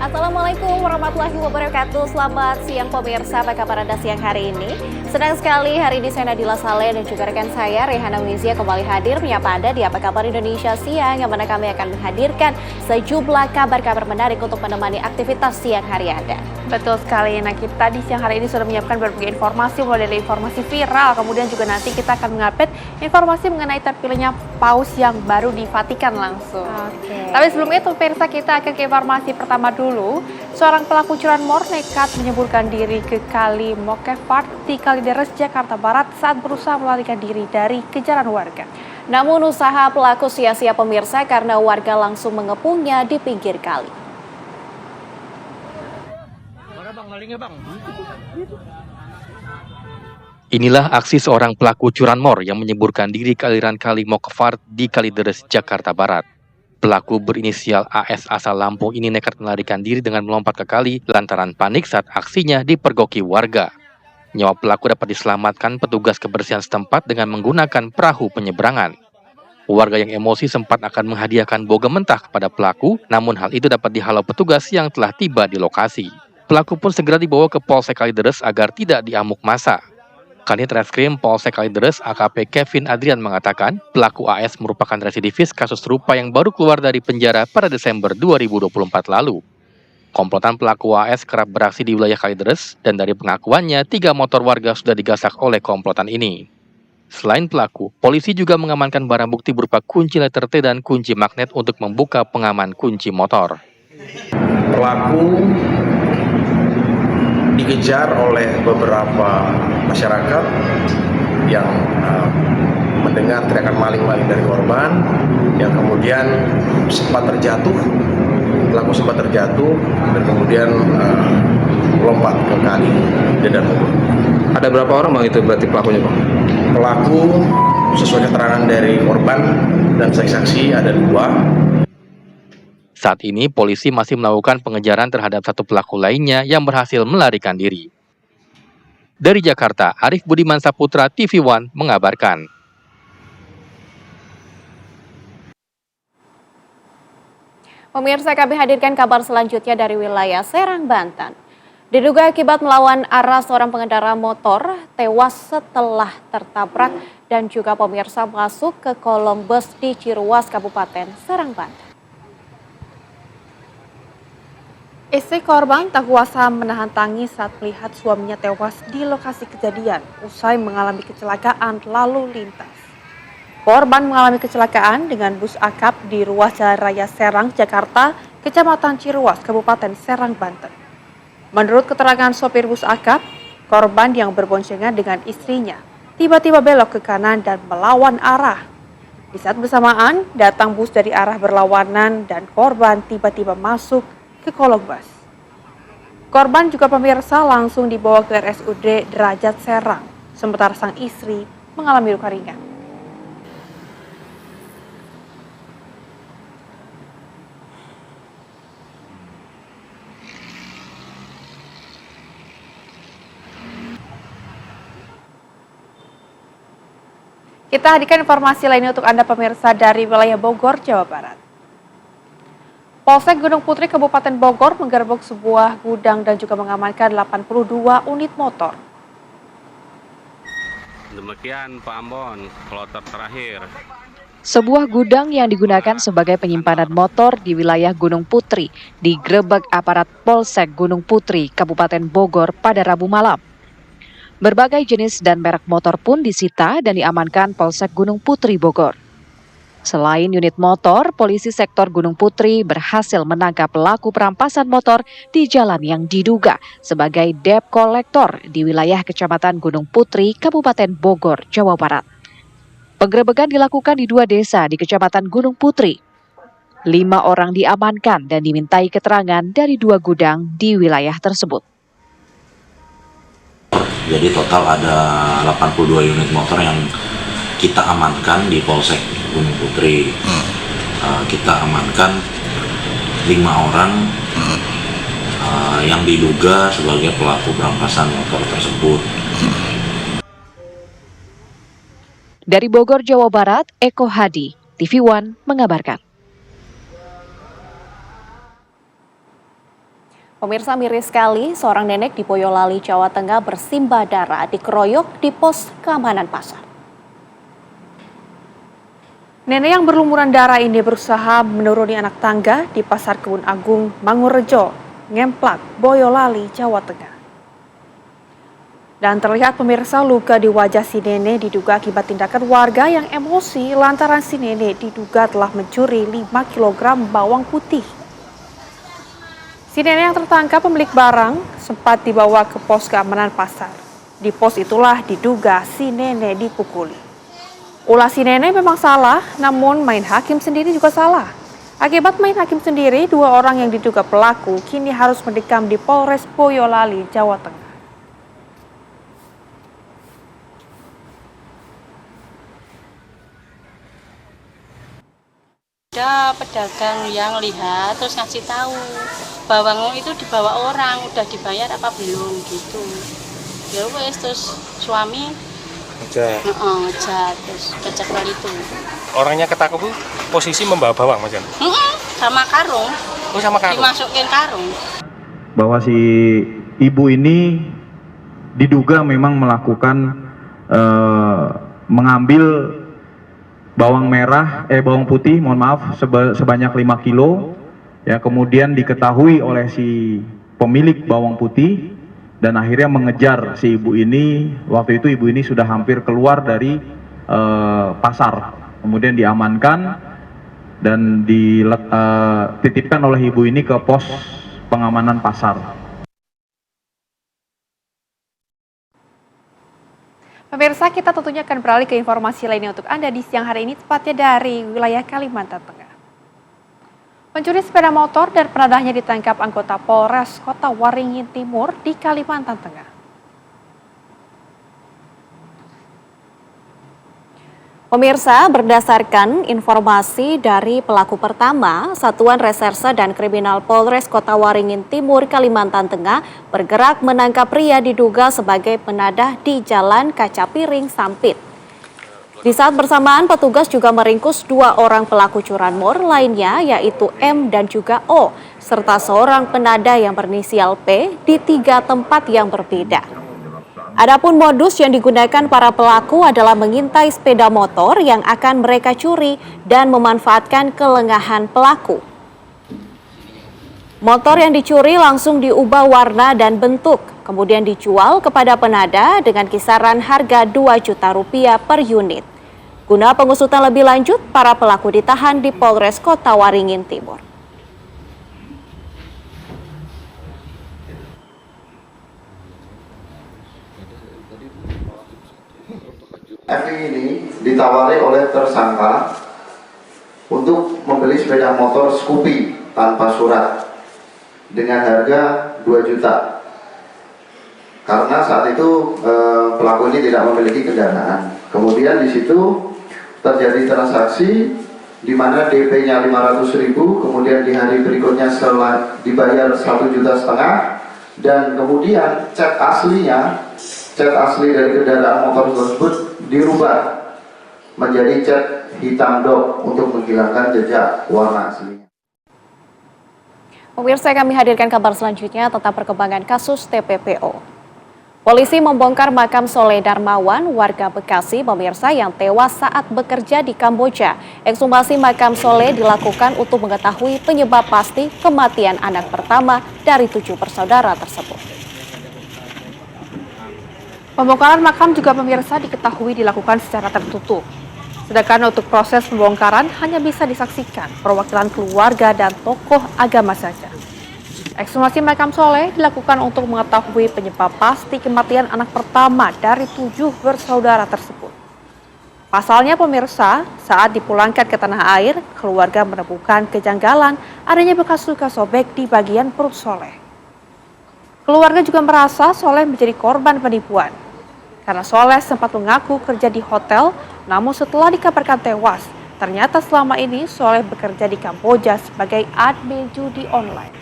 Assalamualaikum warahmatullahi wabarakatuh. Selamat siang pemirsa, apa kabar Anda siang hari ini? Senang sekali hari ini saya Nadila Saleh dan juga rekan saya Rehana Wizia kembali hadir menyapa Anda di Apa Kabar Indonesia Siang, yang mana kami akan menghadirkan sejumlah kabar-kabar menarik untuk menemani aktivitas siang hari Anda. Betul sekali. Nah, kita di siang hari ini sudah menyiapkan berbagai informasi, mulai dari informasi viral, kemudian juga nanti kita akan mengupdate informasi mengenai terpilihnya paus yang baru di Vatikan langsung. Tapi sebelum itu, pemirsa, kita akan ke informasi pertama dulu. Seorang pelaku curanmor nekat menyeburkan diri ke Kali Mokefart di Kalideres, Jakarta Barat saat berusaha melarikan diri dari kejaran warga. Namun usaha pelaku sia-sia pemirsa karena warga langsung mengepungnya di pinggir kali. Inilah aksi seorang pelaku curanmor yang menyeburkan diri ke aliran Kali Mokefart di Kalideres, Jakarta Barat. Pelaku berinisial AS asal Lampung ini nekat melarikan diri dengan melompat ke kali lantaran panik saat aksinya dipergoki warga. Nyawa pelaku dapat diselamatkan petugas kebersihan setempat dengan menggunakan perahu penyeberangan. Warga yang emosi sempat akan menghadiahkan bogem mentah kepada pelaku, namun hal itu dapat dihalau petugas yang telah tiba di lokasi. Pelaku pun segera dibawa ke Polsek Kalideres agar tidak diamuk massa. Kanit Reskrim Polsek Kalideres AKP Kevin Adrian mengatakan pelaku AS merupakan residivis kasus serupa yang baru keluar dari penjara pada Desember 2024 lalu. Komplotan pelaku AS kerap beraksi di wilayah Kalideres dan dari pengakuannya 3 motor warga sudah digasak oleh komplotan ini. Selain pelaku, polisi juga mengamankan barang bukti berupa kunci letter T dan kunci magnet untuk membuka pengaman kunci motor. Pelaku dikejar oleh beberapa masyarakat yang mendengar teriakan maling-maling dari korban, yang kemudian sempat terjatuh. Pelaku sempat terjatuh dan kemudian lompat ke kali dan Ada berapa orang bang itu berarti pelakunya bang? Pelaku sesuai keterangan dari korban dan saksi-saksi ada 2. Saat ini polisi masih melakukan pengejaran terhadap satu pelaku lainnya yang berhasil melarikan diri. Dari Jakarta, Arif Budiman Saputra, TV One mengabarkan. Pemirsa, kami hadirkan kabar selanjutnya dari wilayah Serang, Banten. Diduga akibat melawan arah, seorang pengendara motor tewas setelah tertabrak dan juga pemirsa masuk ke kolong bus di Ciruas, Kabupaten Serang, Banten. Istri korban tak kuasa menahan tangis saat melihat suaminya tewas di lokasi kejadian usai mengalami kecelakaan lalu lintas. Korban mengalami kecelakaan dengan bus akap di ruas Jalan Raya Serang, Jakarta, Kecamatan Ciruas, Kabupaten Serang, Banten. Menurut keterangan sopir bus akap, korban yang berboncengan dengan istrinya tiba-tiba belok ke kanan dan melawan arah. Di saat bersamaan, datang bus dari arah berlawanan dan korban tiba-tiba masuk ke kolong bus. Korban juga pemirsa langsung dibawa ke RSUD Derajat Serang, sementara sang istri mengalami luka ringan. Kita hadirkan informasi lainnya untuk Anda pemirsa dari wilayah Bogor, Jawa Barat. Polsek Gunung Putri Kabupaten Bogor menggerebek sebuah gudang dan juga mengamankan 82 unit motor. Demikian Pak Ambon, kloter terakhir. Sebuah gudang yang digunakan sebagai penyimpanan motor di wilayah Gunung Putri digerebek aparat Polsek Gunung Putri Kabupaten Bogor pada Rabu malam. Berbagai jenis dan merek motor pun disita dan diamankan Polsek Gunung Putri Bogor. Selain unit motor, polisi sektor Gunung Putri berhasil menangkap pelaku perampasan motor di jalan yang diduga sebagai debt collector di wilayah Kecamatan Gunung Putri, Kabupaten Bogor, Jawa Barat. Penggerebekan dilakukan di 2 desa di Kecamatan Gunung Putri. 5 orang diamankan dan dimintai keterangan dari 2 gudang di wilayah tersebut. Jadi total ada 82 unit motor yang kita amankan di Polsek Gunung Putri. Kita amankan 5 orang yang diduga sebagai pelaku perampasan motor tersebut. Dari Bogor, Jawa Barat, Eko Hadi, TV One mengabarkan. Pemirsa, miris sekali seorang nenek di Boyolali, Jawa Tengah bersimbah darah dikeroyok di pos keamanan pasar. Nenek yang berlumuran darah ini berusaha menuruni anak tangga di Pasar Kebun Agung, Mangurejo, Ngemplak, Boyolali, Jawa Tengah. Dan terlihat pemirsa luka di wajah si nenek diduga akibat tindakan warga yang emosi lantaran si nenek diduga telah mencuri 5 kg bawang putih. Si nenek yang tertangkap pemilik barang sempat dibawa ke pos keamanan pasar. Di pos itulah diduga si nenek dipukuli. Ulah si nenek memang salah, namun main hakim sendiri juga salah. Akibat main hakim sendiri, 2 orang yang diduga pelaku kini harus mendekam di Polres Boyolali, Jawa Tengah. Ada pedagang yang lihat terus ngasih tahu bawang itu dibawa orang, udah dibayar apa belum gitu. Ya wes, terus suami ngejat terus kecekel itu. Orangnya ketangkep posisi membawa bawang, Mas Jan? Sama karung. Oh, sama karung. Dimasukin karung. Bahwa si ibu ini diduga memang melakukan mengambil bawang putih, mohon maaf, sebanyak 5 kilo. Ya, kemudian diketahui oleh si pemilik bawang putih dan akhirnya mengejar si ibu ini. Waktu itu ibu ini sudah hampir keluar dari pasar. Kemudian diamankan dan dititipkan oleh ibu ini ke pos pengamanan pasar. Pemirsa, kita tentunya akan beralih ke informasi lainnya untuk Anda di siang hari ini, tepatnya dari wilayah Kalimantan Tengah. Pencuri sepeda motor dan penadahnya ditangkap anggota Polres Kota Waringin Timur di Kalimantan Tengah. Pemirsa, berdasarkan informasi dari pelaku pertama, Satuan Reserse dan Kriminal Polres Kota Waringin Timur, Kalimantan Tengah bergerak menangkap pria diduga sebagai penadah di Jalan Kaca Piring Sampit. Di saat bersamaan, petugas juga meringkus 2 orang pelaku curanmor lainnya, yaitu M dan juga O, serta seorang penadah yang berinisial P di 3 tempat yang berbeda. Adapun modus yang digunakan para pelaku adalah mengintai sepeda motor yang akan mereka curi dan memanfaatkan kelengahan pelaku. Motor yang dicuri langsung diubah warna dan bentuk, kemudian dijual kepada penadah dengan kisaran harga 2 juta rupiah per unit. Guna pengusutan lebih lanjut, para pelaku ditahan di Polres Kota Waringin Timur. F ini ditawari oleh tersangka untuk membeli sepeda motor Scoopy tanpa surat dengan harga 2 juta. Karena saat itu pelaku ini tidak memiliki kendaraan. Kemudian di situ terjadi transaksi di mana DP-nya 500.000, kemudian di hari berikutnya setelah dibayar 1,5 juta dan kemudian cat asli dari kendaraan motor tersebut dirubah menjadi cat hitam dok untuk menghilangkan jejak warna aslinya. Pemirsa, kami hadirkan kabar selanjutnya tentang perkembangan kasus TPPO. Polisi membongkar makam Soleh Darmawan, warga Bekasi, pemirsa, yang tewas saat bekerja di Kamboja. Ekshumasi makam Soleh dilakukan untuk mengetahui penyebab pasti kematian anak pertama dari 7 bersaudara tersebut. Pembongkaran makam juga pemirsa diketahui dilakukan secara tertutup. Sedangkan untuk proses pembongkaran hanya bisa disaksikan perwakilan keluarga dan tokoh agama saja. Ekshumasi makam Soleh dilakukan untuk mengetahui penyebab pasti kematian anak pertama dari 7 bersaudara tersebut. Pasalnya pemirsa, saat dipulangkan ke tanah air, keluarga menemukan kejanggalan adanya bekas luka sobek di bagian perut Soleh. Keluarga juga merasa Soleh menjadi korban penipuan. Karena Soleh sempat mengaku kerja di hotel, namun setelah dikabarkan tewas, ternyata selama ini Soleh bekerja di Kamboja sebagai admin judi online.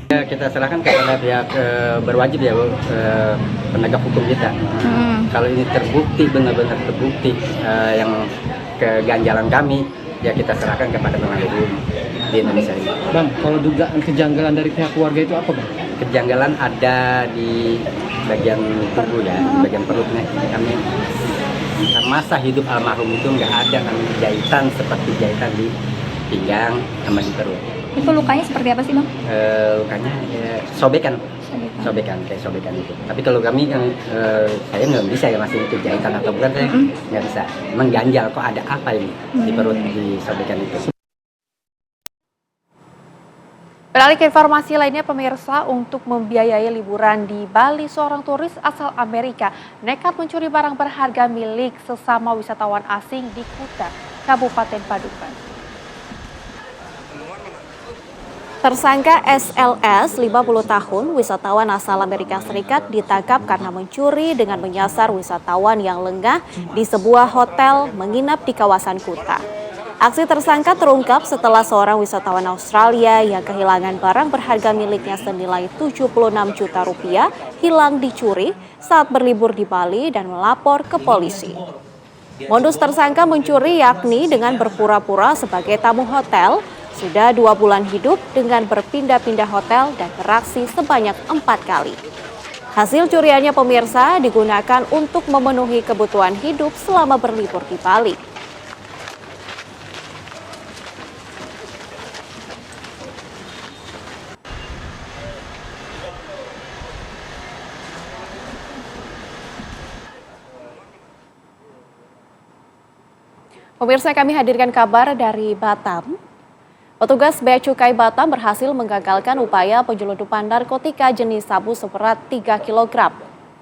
Kita serahkan kepada pihak berwajib ya, penegak hukum kita. Kalau ini terbukti, benar-benar terbukti yang keganjalan kami, ya kita serahkan kepada penegak hukum di Indonesia ini. Bang, kalau dugaan kejanggalan dari pihak keluarga itu apa, Bang? Kejanggalan ada di bagian tubuh ya, di bagian perutnya. Kami masa hidup almarhum itu nggak ada kami jahitan seperti jahitan di pinggang sama di perut. Itu lukanya seperti apa sih, Bang? Lukanya sobekan kayak sobekan itu. Tapi kalau kami kan saya nggak bisa ya masih itu jahitan atau bukan, saya nggak bisa mengganjal kok ada apa ini di perut di sobekan itu. Beralih ke informasi lainnya, pemirsa, untuk membiayai liburan di Bali, seorang turis asal Amerika nekat mencuri barang berharga milik sesama wisatawan asing di Kuta, Kabupaten Padukan. Tersangka SLS, 50 tahun, wisatawan asal Amerika Serikat, ditangkap karena mencuri dengan menyasar wisatawan yang lengah di sebuah hotel menginap di kawasan Kuta. Aksi tersangka terungkap setelah seorang wisatawan Australia yang kehilangan barang berharga miliknya senilai 76 juta rupiah hilang dicuri saat berlibur di Bali dan melapor ke polisi. Modus tersangka mencuri yakni dengan berpura-pura sebagai tamu hotel, sudah 2 bulan hidup dengan berpindah-pindah hotel dan beraksi sebanyak 4 kali. Hasil curiannya, pemirsa, digunakan untuk memenuhi kebutuhan hidup selama berlibur di Bali. Pemirsa, kami hadirkan kabar dari Batam. Petugas Bea Cukai Batam berhasil menggagalkan upaya penyelundupan narkotika jenis sabu seberat 3 kg.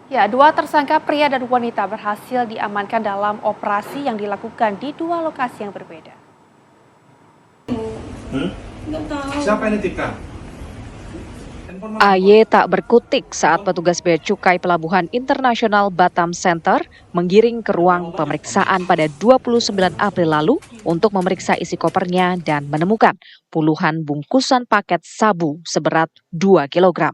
Ya, 2 tersangka pria dan wanita berhasil diamankan dalam operasi yang dilakukan di 2 lokasi yang berbeda. Siapa yang nitipkan? AY tak berkutik saat petugas Bea Cukai Pelabuhan Internasional Batam Center menggiring ke ruang pemeriksaan pada 29 April lalu untuk memeriksa isi kopernya dan menemukan puluhan bungkusan paket sabu seberat 2 kg.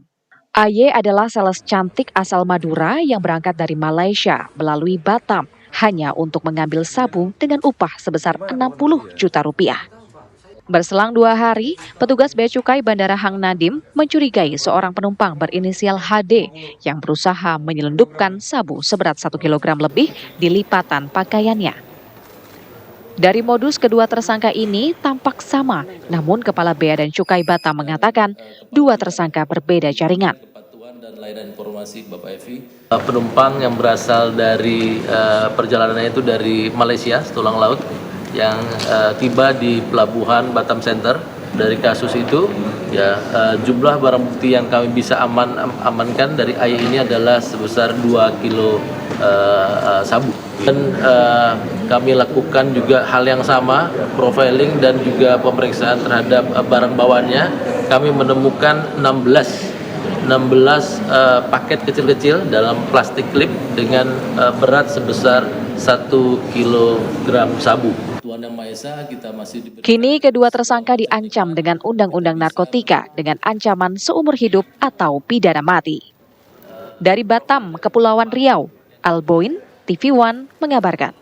AY adalah sales cantik asal Madura yang berangkat dari Malaysia melalui Batam hanya untuk mengambil sabu dengan upah sebesar 60 juta rupiah. Berselang 2 hari, petugas Bea Cukai Bandara Hang Nadim mencurigai seorang penumpang berinisial HD yang berusaha menyelundupkan sabu seberat 1 kg lebih di lipatan pakaiannya. Dari modus kedua tersangka ini tampak sama, namun Kepala Bea dan Cukai Batam mengatakan 2 tersangka berbeda jaringan. Dan layanan informasi Bapak Evi, penumpang yang berasal dari perjalanannya itu dari Malaysia, setulang laut, yang tiba di pelabuhan Batam Center. Dari kasus itu ya jumlah barang bukti yang kami bisa amankan dari AY ini adalah sebesar 2 kilo sabu. Dan kami lakukan juga hal yang sama, profiling dan juga pemeriksaan terhadap barang bawaannya. Kami menemukan 16 paket kecil-kecil dalam plastik klip dengan berat sebesar 1 kilogram sabu. Kini kedua tersangka diancam dengan Undang-Undang Narkotika dengan ancaman seumur hidup atau pidana mati. Dari Batam, Kepulauan Riau, Alboin, TV One mengabarkan.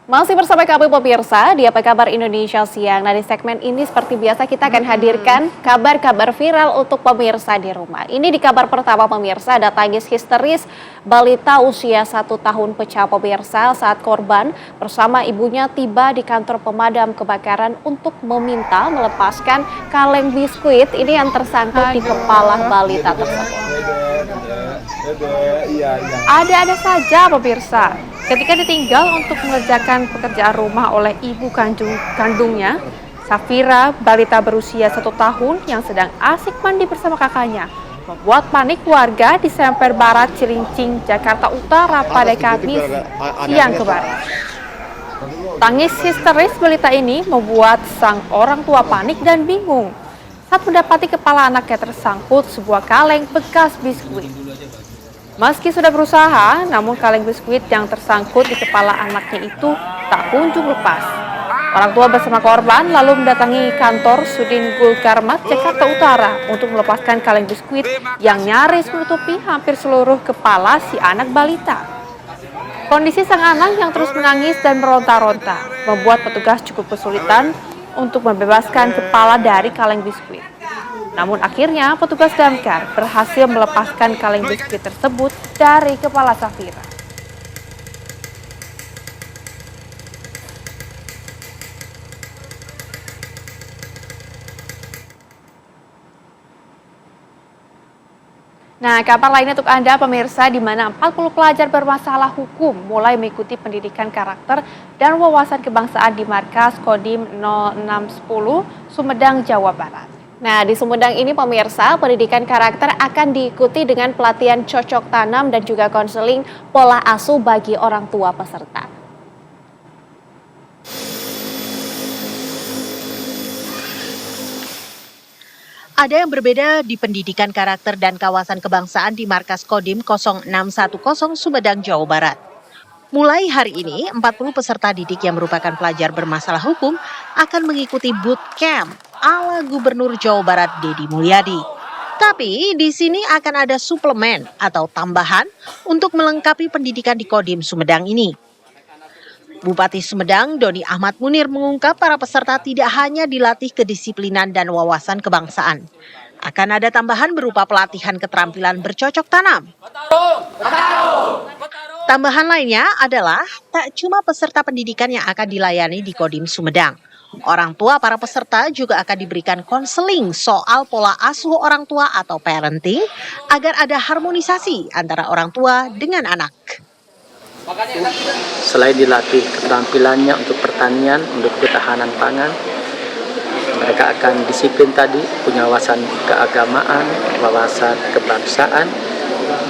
Masih bersama kami pemirsa di Apa Kabar Indonesia Siang. Nah, di segmen ini seperti biasa kita akan hadirkan kabar-kabar viral untuk pemirsa di rumah. Ini di kabar pertama pemirsa, ada tangis histeris balita usia 1 tahun pecah pemirsa saat korban bersama ibunya tiba di kantor pemadam kebakaran untuk meminta melepaskan kaleng biskuit ini yang tersangkut di kepala balita tersebut. Ada-ada saja pemirsa. Ketika ditinggal untuk mengerjakan pekerjaan rumah oleh ibu kandungnya, Safira, balita berusia 1 tahun yang sedang asik mandi bersama kakaknya, membuat panik warga di Semper Barat, Cilincing, Jakarta Utara pada Kamis siang kemarin. Tangis histeris balita ini membuat sang orang tua panik dan bingung saat mendapati kepala anaknya tersangkut sebuah kaleng bekas biskuit. Meski sudah berusaha, namun kaleng biskuit yang tersangkut di kepala anaknya itu tak kunjung lepas. Orang tua bersama korban lalu mendatangi kantor Sudin Gulkarmat, Jakarta Utara untuk melepaskan kaleng biskuit yang nyaris menutupi hampir seluruh kepala si anak balita. Kondisi sang anak yang terus menangis dan meronta-ronta membuat petugas cukup kesulitan untuk membebaskan kepala dari kaleng biskuit. Namun akhirnya petugas damkar berhasil melepaskan kaleng biskuit tersebut dari kepala Safira. Nah, kabar lainnya untuk Anda pemirsa, di mana 40 pelajar bermasalah hukum mulai mengikuti pendidikan karakter dan wawasan kebangsaan di markas Kodim 0610 Sumedang, Jawa Barat. Nah, di Sumedang ini pemirsa, pendidikan karakter akan diikuti dengan pelatihan cocok tanam dan juga konseling pola asuh bagi orang tua peserta. Ada yang berbeda di pendidikan karakter dan kawasan kebangsaan di markas Kodim 0610 Sumedang, Jawa Barat. Mulai hari ini, 40 peserta didik yang merupakan pelajar bermasalah hukum akan mengikuti bootcamp ala Gubernur Jawa Barat Deddy Mulyadi. Tapi di sini akan ada suplemen atau tambahan untuk melengkapi pendidikan di Kodim Sumedang ini. Bupati Sumedang, Doni Ahmad Munir mengungkap para peserta tidak hanya dilatih kedisiplinan dan wawasan kebangsaan. Akan ada tambahan berupa pelatihan keterampilan bercocok tanam. Tambahan lainnya adalah tak cuma peserta pendidikan yang akan dilayani di Kodim Sumedang. Orang tua para peserta juga akan diberikan konseling soal pola asuh orang tua atau parenting agar ada harmonisasi antara orang tua dengan anak. Selain dilatih keterampilannya untuk pertanian, untuk ketahanan pangan, mereka akan disiplin tadi, punya wawasan keagamaan, wawasan kebangsaan,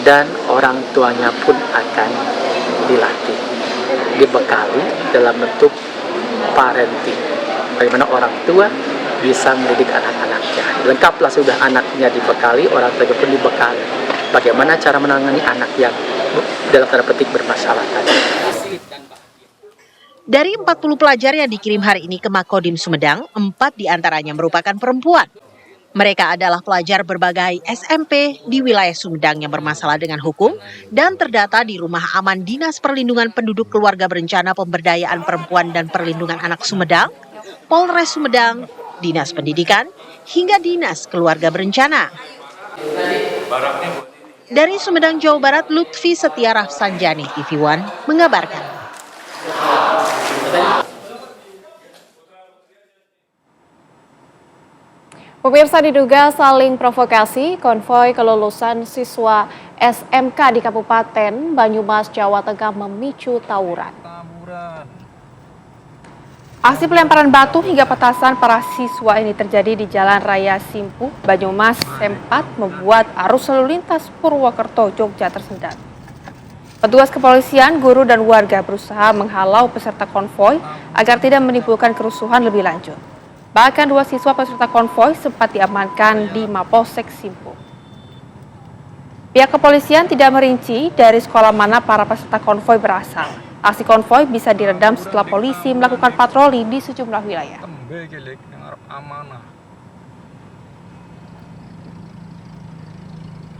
dan orang tuanya pun akan dilatih, dibekali dalam bentuk parenting. Bagaimana orang tua bisa mendidik anak-anaknya. Lengkaplah sudah anaknya dibekali, orang tua pun dibekali. Bagaimana cara menangani anak yang dalam tanda petik bermasalah tadi. Dari 40 pelajar yang dikirim hari ini ke Makodim Sumedang, 4 diantaranya merupakan perempuan. Mereka adalah pelajar berbagai SMP di wilayah Sumedang yang bermasalah dengan hukum dan terdata di Rumah Aman Dinas Perlindungan Penduduk Keluarga Berencana Pemberdayaan Perempuan dan Perlindungan Anak Sumedang, Polres Sumedang, Dinas Pendidikan, hingga Dinas Keluarga Berencana. Dari Sumedang, Jawa Barat, Lutfi Setia Rafsanjani, TV One, mengabarkan. Pemirsa, diduga saling provokasi, konvoi kelulusan siswa SMK di Kabupaten Banyumas, Jawa Tengah memicu tawuran. Aksi pelemparan batu hingga petasan para siswa ini terjadi di Jalan Raya Simpuh, Banyumas, sempat membuat arus lalu lintas Purwokerto, Jogja tersendat. Petugas kepolisian, guru dan warga berusaha menghalau peserta konvoi agar tidak menimbulkan kerusuhan lebih lanjut. Bahkan 2 siswa peserta konvoi sempat diamankan di Mapolsek Simpuh. Pihak kepolisian tidak merinci dari sekolah mana para peserta konvoi berasal. Aksi konvoi bisa diredam setelah polisi melakukan patroli di sejumlah wilayah.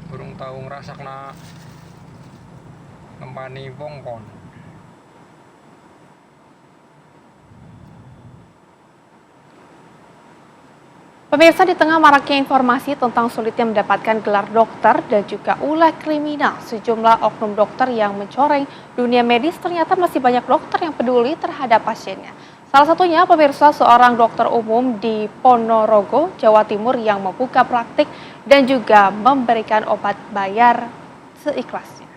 Burung tahu ngerasakna nempani pongkon. Pemirsa, di tengah maraknya informasi tentang sulitnya mendapatkan gelar dokter dan juga ulah kriminal, sejumlah oknum dokter yang mencoreng dunia medis ternyata masih banyak dokter yang peduli terhadap pasiennya. Salah satunya pemirsa, seorang dokter umum di Ponorogo, Jawa Timur yang membuka praktik dan juga memberikan obat bayar seikhlasnya.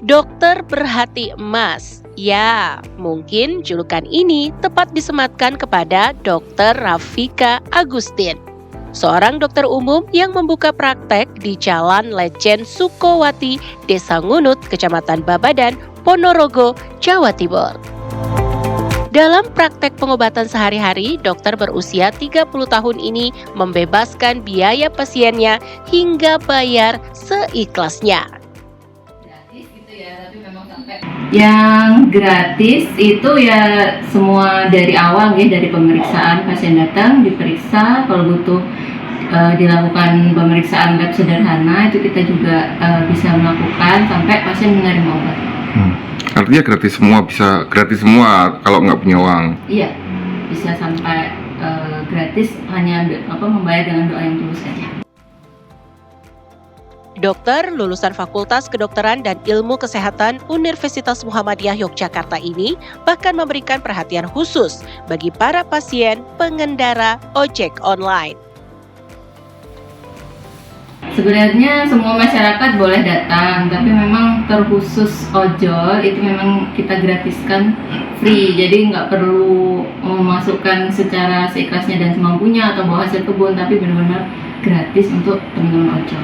Dokter berhati emas. Ya, mungkin julukan ini tepat disematkan kepada Dr. Rafika Agustin, seorang dokter umum yang membuka praktek di Jalan Lejen Sukowati, Desa Ngunut, Kecamatan Babadan, Ponorogo, Jawa Timur. Dalam praktek pengobatan sehari-hari, dokter berusia 30 tahun ini membebaskan biaya pasiennya hingga bayar seikhlasnya. Yang gratis itu ya semua dari awal ya, dari pemeriksaan pasien datang diperiksa, kalau butuh dilakukan pemeriksaan lab sederhana, itu kita juga bisa melakukan sampai pasien menerima obat. Artinya gratis semua kalau nggak punya uang? Iya, bisa sampai gratis, hanya membayar dengan doa yang tulus saja. Dokter lulusan Fakultas Kedokteran dan Ilmu Kesehatan Universitas Muhammadiyah Yogyakarta ini bahkan memberikan perhatian khusus bagi para pasien pengendara ojek online. Sebenarnya semua masyarakat boleh datang, tapi memang terkhusus ojol itu memang kita gratiskan free, jadi nggak perlu memasukkan secara seikhlasnya dan semampunya atau bawa hasil kebun, tapi benar-benar gratis untuk teman-teman ojol.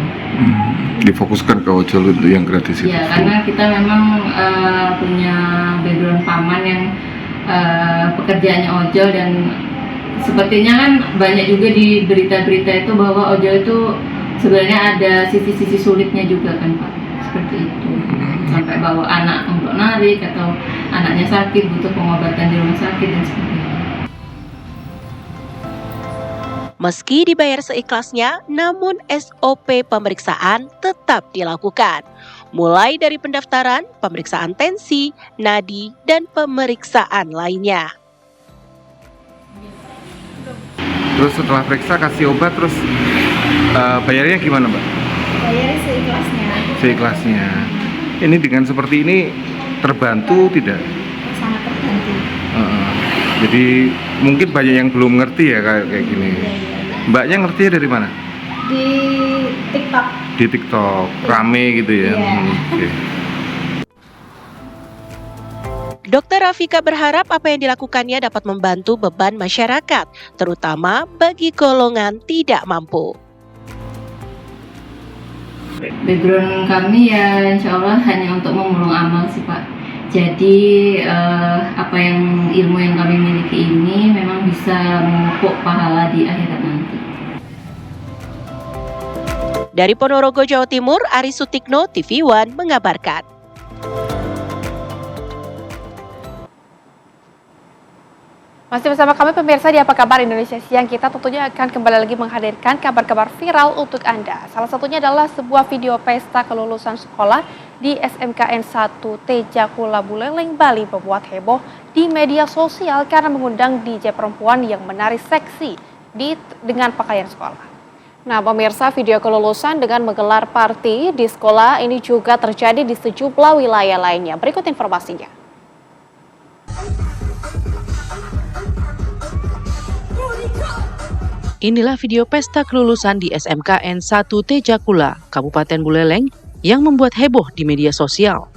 Difokuskan ke ojol untuk yang gratis itu? Ya, karena kita memang punya background paman yang pekerjaannya ojol, dan sepertinya kan banyak juga di berita-berita itu bahwa ojol itu sebenarnya ada sisi-sisi sulitnya juga kan Pak, seperti itu. Sampai bawa anak untuk narik atau anaknya sakit butuh pengobatan di rumah sakit dan sebagainya. Meski dibayar seikhlasnya, namun SOP pemeriksaan tetap dilakukan. Mulai dari pendaftaran, pemeriksaan tensi, nadi, dan pemeriksaan lainnya. Terus setelah periksa kasih obat, terus bayarnya gimana Mbak? Bayarnya seikhlasnya. Seikhlasnya. Ini dengan seperti ini terbantu tidak? Sangat terbantu. Jadi mungkin banyak yang belum ngerti ya kayak gini. Mbaknya ngertinya dari mana? Di TikTok. Di TikTok, rame gitu ya. Okay. Dr. Rafika berharap apa yang dilakukannya dapat membantu beban masyarakat, terutama bagi golongan tidak mampu. Background kami ya insya Allah hanya untuk memulung amal sih Pak. Jadi apa yang ilmu yang kami miliki ini memang bisa memupuk pahala di akhirat nanti. Dari Ponorogo, Jawa Timur, Ari Sutikno, TV One mengabarkan. Masih bersama kami pemirsa di Apa Kabar Indonesia Siang, kita tentunya akan kembali lagi menghadirkan kabar-kabar viral untuk Anda. Salah satunya adalah sebuah video pesta kelulusan sekolah di SMKN 1 Tejakula Buleleng, Bali membuat heboh di media sosial karena mengundang DJ perempuan yang menari seksi dengan pakaian sekolah. Nah, pemirsa, video kelulusan dengan menggelar party di sekolah ini juga terjadi di sejumlah wilayah lainnya. Berikut informasinya. Inilah video pesta kelulusan di SMKN 1 Tejakula, Kabupaten Buleleng, yang membuat heboh di media sosial.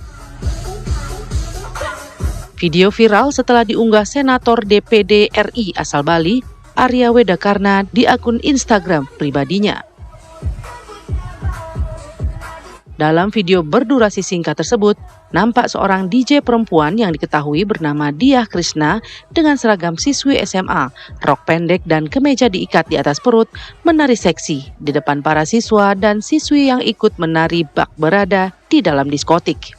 Video viral setelah diunggah Senator DPD RI asal Bali, Arya Wedakarna, di akun Instagram pribadinya. Dalam video berdurasi singkat tersebut, nampak seorang DJ perempuan yang diketahui bernama Diah Krishna dengan seragam siswi SMA, rok pendek dan kemeja diikat di atas perut, menari seksi di depan para siswa dan siswi yang ikut menari bak berada di dalam diskotik.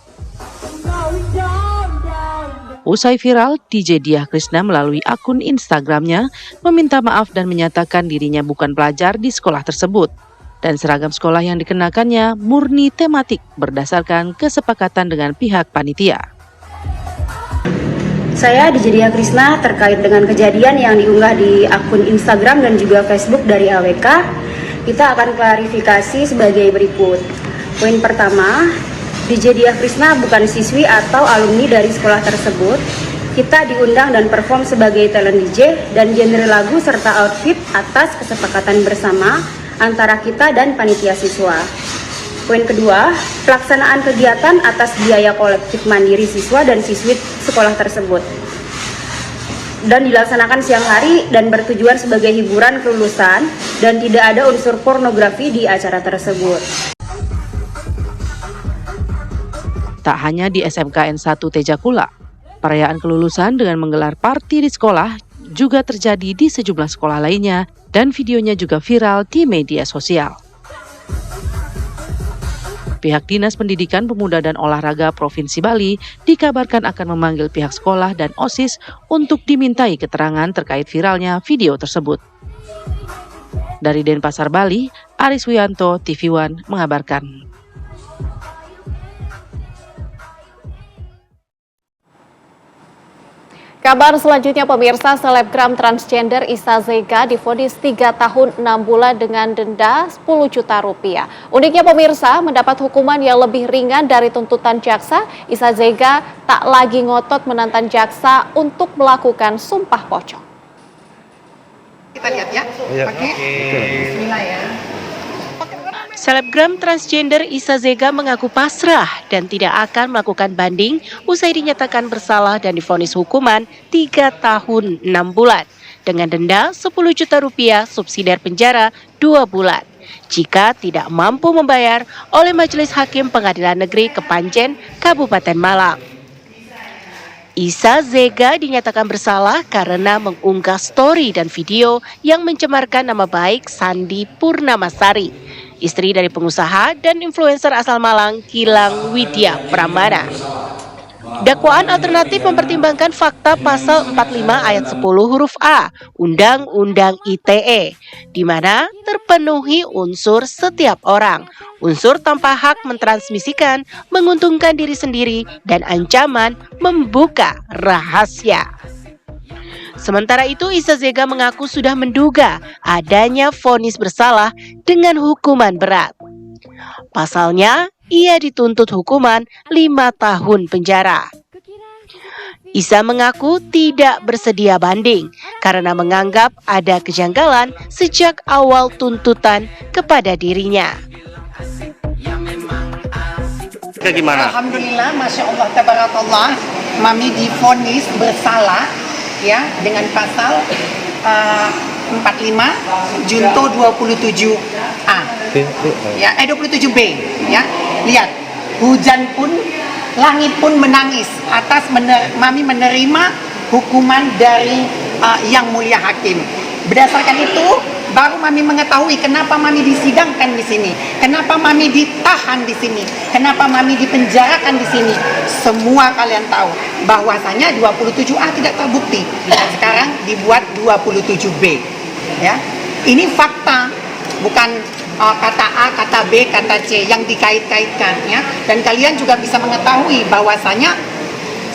Usai viral, DJ Diah Krishna melalui akun Instagramnya meminta maaf dan menyatakan dirinya bukan pelajar di sekolah tersebut. Dan seragam sekolah yang dikenakannya murni tematik berdasarkan kesepakatan dengan pihak panitia. Saya DJ Diah Krishna terkait dengan kejadian yang diunggah di akun Instagram dan juga Facebook dari AWK. Kita akan klarifikasi sebagai berikut. Poin pertama, DJ Diah Krishna bukan siswi atau alumni dari sekolah tersebut. Kita diundang dan perform sebagai talent DJ dan genre lagu serta outfit atas kesepakatan bersama antara kita dan panitia siswa. Poin kedua, pelaksanaan kegiatan atas biaya kolektif mandiri siswa dan siswi sekolah tersebut dan dilaksanakan siang hari dan bertujuan sebagai hiburan kelulusan dan tidak ada unsur pornografi di acara tersebut. Tak hanya di SMKN 1 Tejakula, perayaan kelulusan dengan menggelar party di sekolah juga terjadi di sejumlah sekolah lainnya dan videonya juga viral di media sosial. Pihak Dinas Pendidikan Pemuda dan Olahraga Provinsi Bali dikabarkan akan memanggil pihak sekolah dan OSIS untuk dimintai keterangan terkait viralnya video tersebut. Dari Denpasar, Bali, Aris Wianto, TV One mengabarkan. Kabar selanjutnya pemirsa, selebgram transgender Isa Zega divonis 3 tahun 6 bulan dengan denda 10 juta rupiah. Uniknya pemirsa, mendapat hukuman yang lebih ringan dari tuntutan jaksa, Isa Zega tak lagi ngotot menantang jaksa untuk melakukan sumpah pocong. Kita lihat ya. Oke. Bismillah ya. Selebgram transgender Isa Zega mengaku pasrah dan tidak akan melakukan banding usai dinyatakan bersalah dan divonis hukuman 3 tahun 6 bulan dengan denda 10 juta rupiah subsidiar penjara 2 bulan jika tidak mampu membayar oleh Majelis Hakim Pengadilan Negeri Kepanjen, Kabupaten Malang. Isa Zega dinyatakan bersalah karena mengunggah story dan video yang mencemarkan nama baik Sandi Purnamasari, istri dari pengusaha dan influencer asal Malang, Gilang Widya Pramana. Dakwaan alternatif mempertimbangkan fakta pasal 45 ayat 10 huruf A Undang-Undang ITE, di mana terpenuhi unsur setiap orang, unsur tanpa hak mentransmisikan, menguntungkan diri sendiri, dan ancaman membuka rahasia. Sementara itu, Isa Zega mengaku sudah menduga adanya vonis bersalah dengan hukuman berat. Pasalnya, ia dituntut hukuman 5 tahun penjara. Isa mengaku tidak bersedia banding karena menganggap ada kejanggalan sejak awal tuntutan kepada dirinya. Gimana? Alhamdulillah, Masya Allah, Tabarakallah, Mami divonis bersalah ya dengan pasal 45 Junto 27A ya 27B ya. Lihat, hujan pun, langit pun menangis atas Mami menerima hukuman dari Yang Mulia Hakim. Berdasarkan itu baru Mami mengetahui kenapa Mami disidangkan di sini, kenapa Mami ditahan di sini, kenapa Mami dipenjarakan di sini. Semua kalian tahu bahwasanya 27A tidak terbukti. Sekarang dibuat 27B. Ya. Ini fakta, bukan kata A, kata B, kata C yang dikait-kaitkan ya. Dan kalian juga bisa mengetahui bahwasanya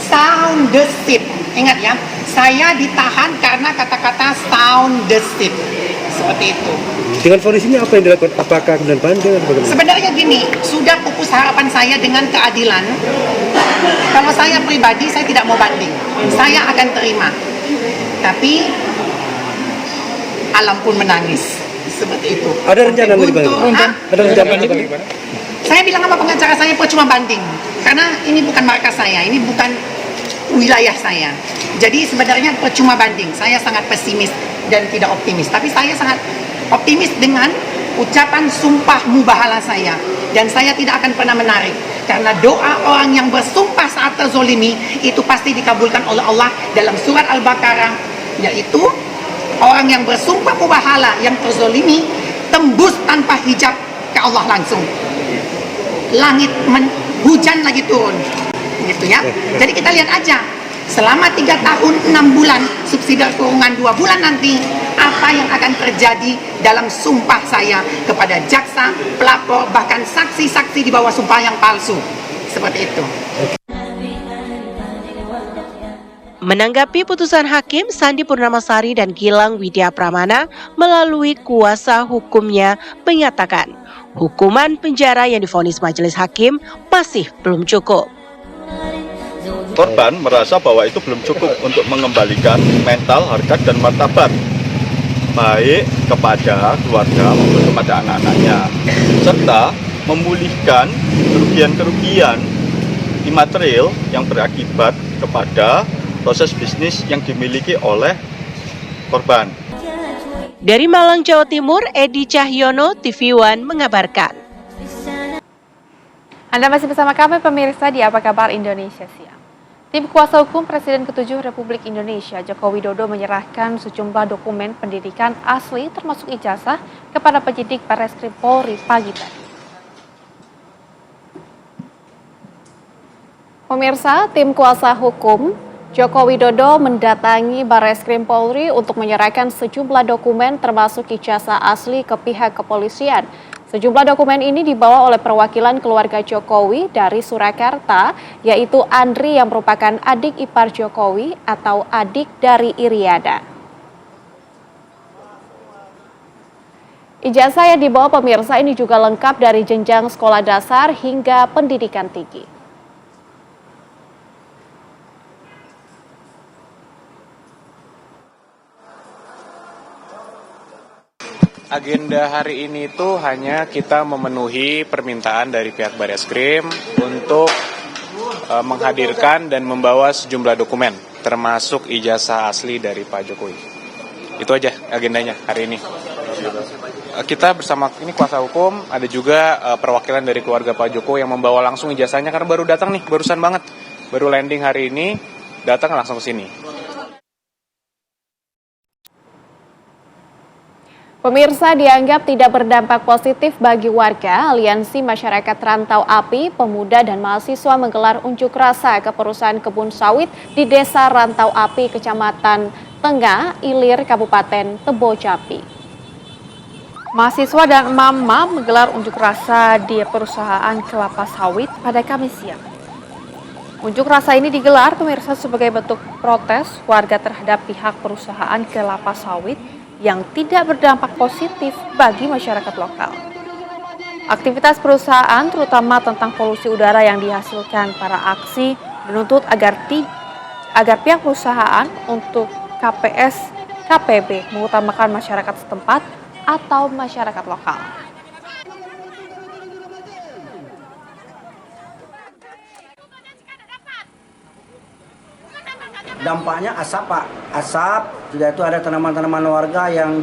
sound the ship. Ingat ya, saya ditahan karena kata-kata sound the ship. Seperti itu. Dengan vonis ini apa yang dilakukan? Apakah kemudian banding atau bagaimana? Sebenarnya gini, sudah pupus harapan saya dengan keadilan. Kalau saya pribadi, saya tidak mau banding. Saya akan terima. Tapi alam pun menangis. Seperti itu. Ada rencana bagaimana? Ada rencana bagaimana? Saya bilang sama pengacara saya percuma banding. Karena ini bukan markas saya, ini bukan wilayah saya. Jadi sebenarnya percuma banding. Saya sangat pesimis dan tidak optimis. Tapi saya sangat optimis dengan ucapan sumpah mubahalah saya. Dan saya tidak akan pernah menarik. Karena doa orang yang bersumpah saat terzolimi itu pasti dikabulkan oleh Allah dalam surat Al-Baqarah. Yaitu orang yang bersumpah mubahalah yang terzolimi tembus tanpa hijab ke Allah langsung. Langit hujan lagi turun. Gitu ya. Jadi kita lihat aja. Selama 3 tahun 6 bulan subsidi kurungan 2 bulan nanti, apa yang akan terjadi dalam sumpah saya kepada jaksa, pelapor, bahkan saksi-saksi di bawah sumpah yang palsu. Seperti itu. Menanggapi putusan hakim, Sandi Purnamasari dan Gilang Widya Pramana melalui kuasa hukumnya menyatakan hukuman penjara yang divonis majelis hakim masih belum cukup. Korban merasa bahwa itu belum cukup untuk mengembalikan mental, harkat, dan martabat baik kepada keluarga maupun kepada anak-anaknya, serta memulihkan kerugian-kerugian imaterial yang berakibat kepada proses bisnis yang dimiliki oleh korban. Dari Malang, Jawa Timur, Edi Cahyono, TV One mengabarkan. Anda masih bersama kami pemirsa di Apa Kabar Indonesia Siang. Tim kuasa hukum Presiden ke-7 Republik Indonesia Joko Widodo menyerahkan sejumlah dokumen pendidikan asli termasuk ijazah kepada penyidik Barreskrim Polri pagi tadi. Pemirsa, tim kuasa hukum Joko Widodo mendatangi Barreskrim Polri untuk menyerahkan sejumlah dokumen termasuk ijazah asli ke pihak kepolisian. Sejumlah dokumen ini dibawa oleh perwakilan keluarga Jokowi dari Surakarta, yaitu Andri yang merupakan adik ipar Jokowi atau adik dari Iriana. Ijazah yang dibawa pemirsa ini juga lengkap dari jenjang sekolah dasar hingga pendidikan tinggi. Agenda hari ini itu hanya kita memenuhi permintaan dari pihak Barreskrim untuk menghadirkan dan membawa sejumlah dokumen, termasuk ijazah asli dari Pak Jokowi. Itu aja agendanya hari ini. Kita bersama ini kuasa hukum, ada juga perwakilan dari keluarga Pak Jokowi yang membawa langsung ijazahnya karena baru datang nih, barusan banget. Baru landing hari ini, datang langsung ke sini. Pemirsa, dianggap tidak berdampak positif bagi warga, Aliansi Masyarakat Rantau Api, Pemuda dan Mahasiswa menggelar unjuk rasa ke perusahaan kebun sawit di Desa Rantau Api, Kecamatan Tengah, Ilir, Kabupaten Tebo Jambi. Mahasiswa dan emak-emak menggelar unjuk rasa di perusahaan kelapa sawit pada Kamis siang. Unjuk rasa ini digelar pemirsa sebagai bentuk protes warga terhadap pihak perusahaan kelapa sawit yang tidak berdampak positif bagi masyarakat lokal. Aktivitas perusahaan terutama tentang polusi udara yang dihasilkan para aksi menuntut agar pihak perusahaan untuk KPS KPB mengutamakan masyarakat setempat atau masyarakat lokal. Dampaknya asap, Pak. Asap, sudah itu ada tanaman-tanaman warga yang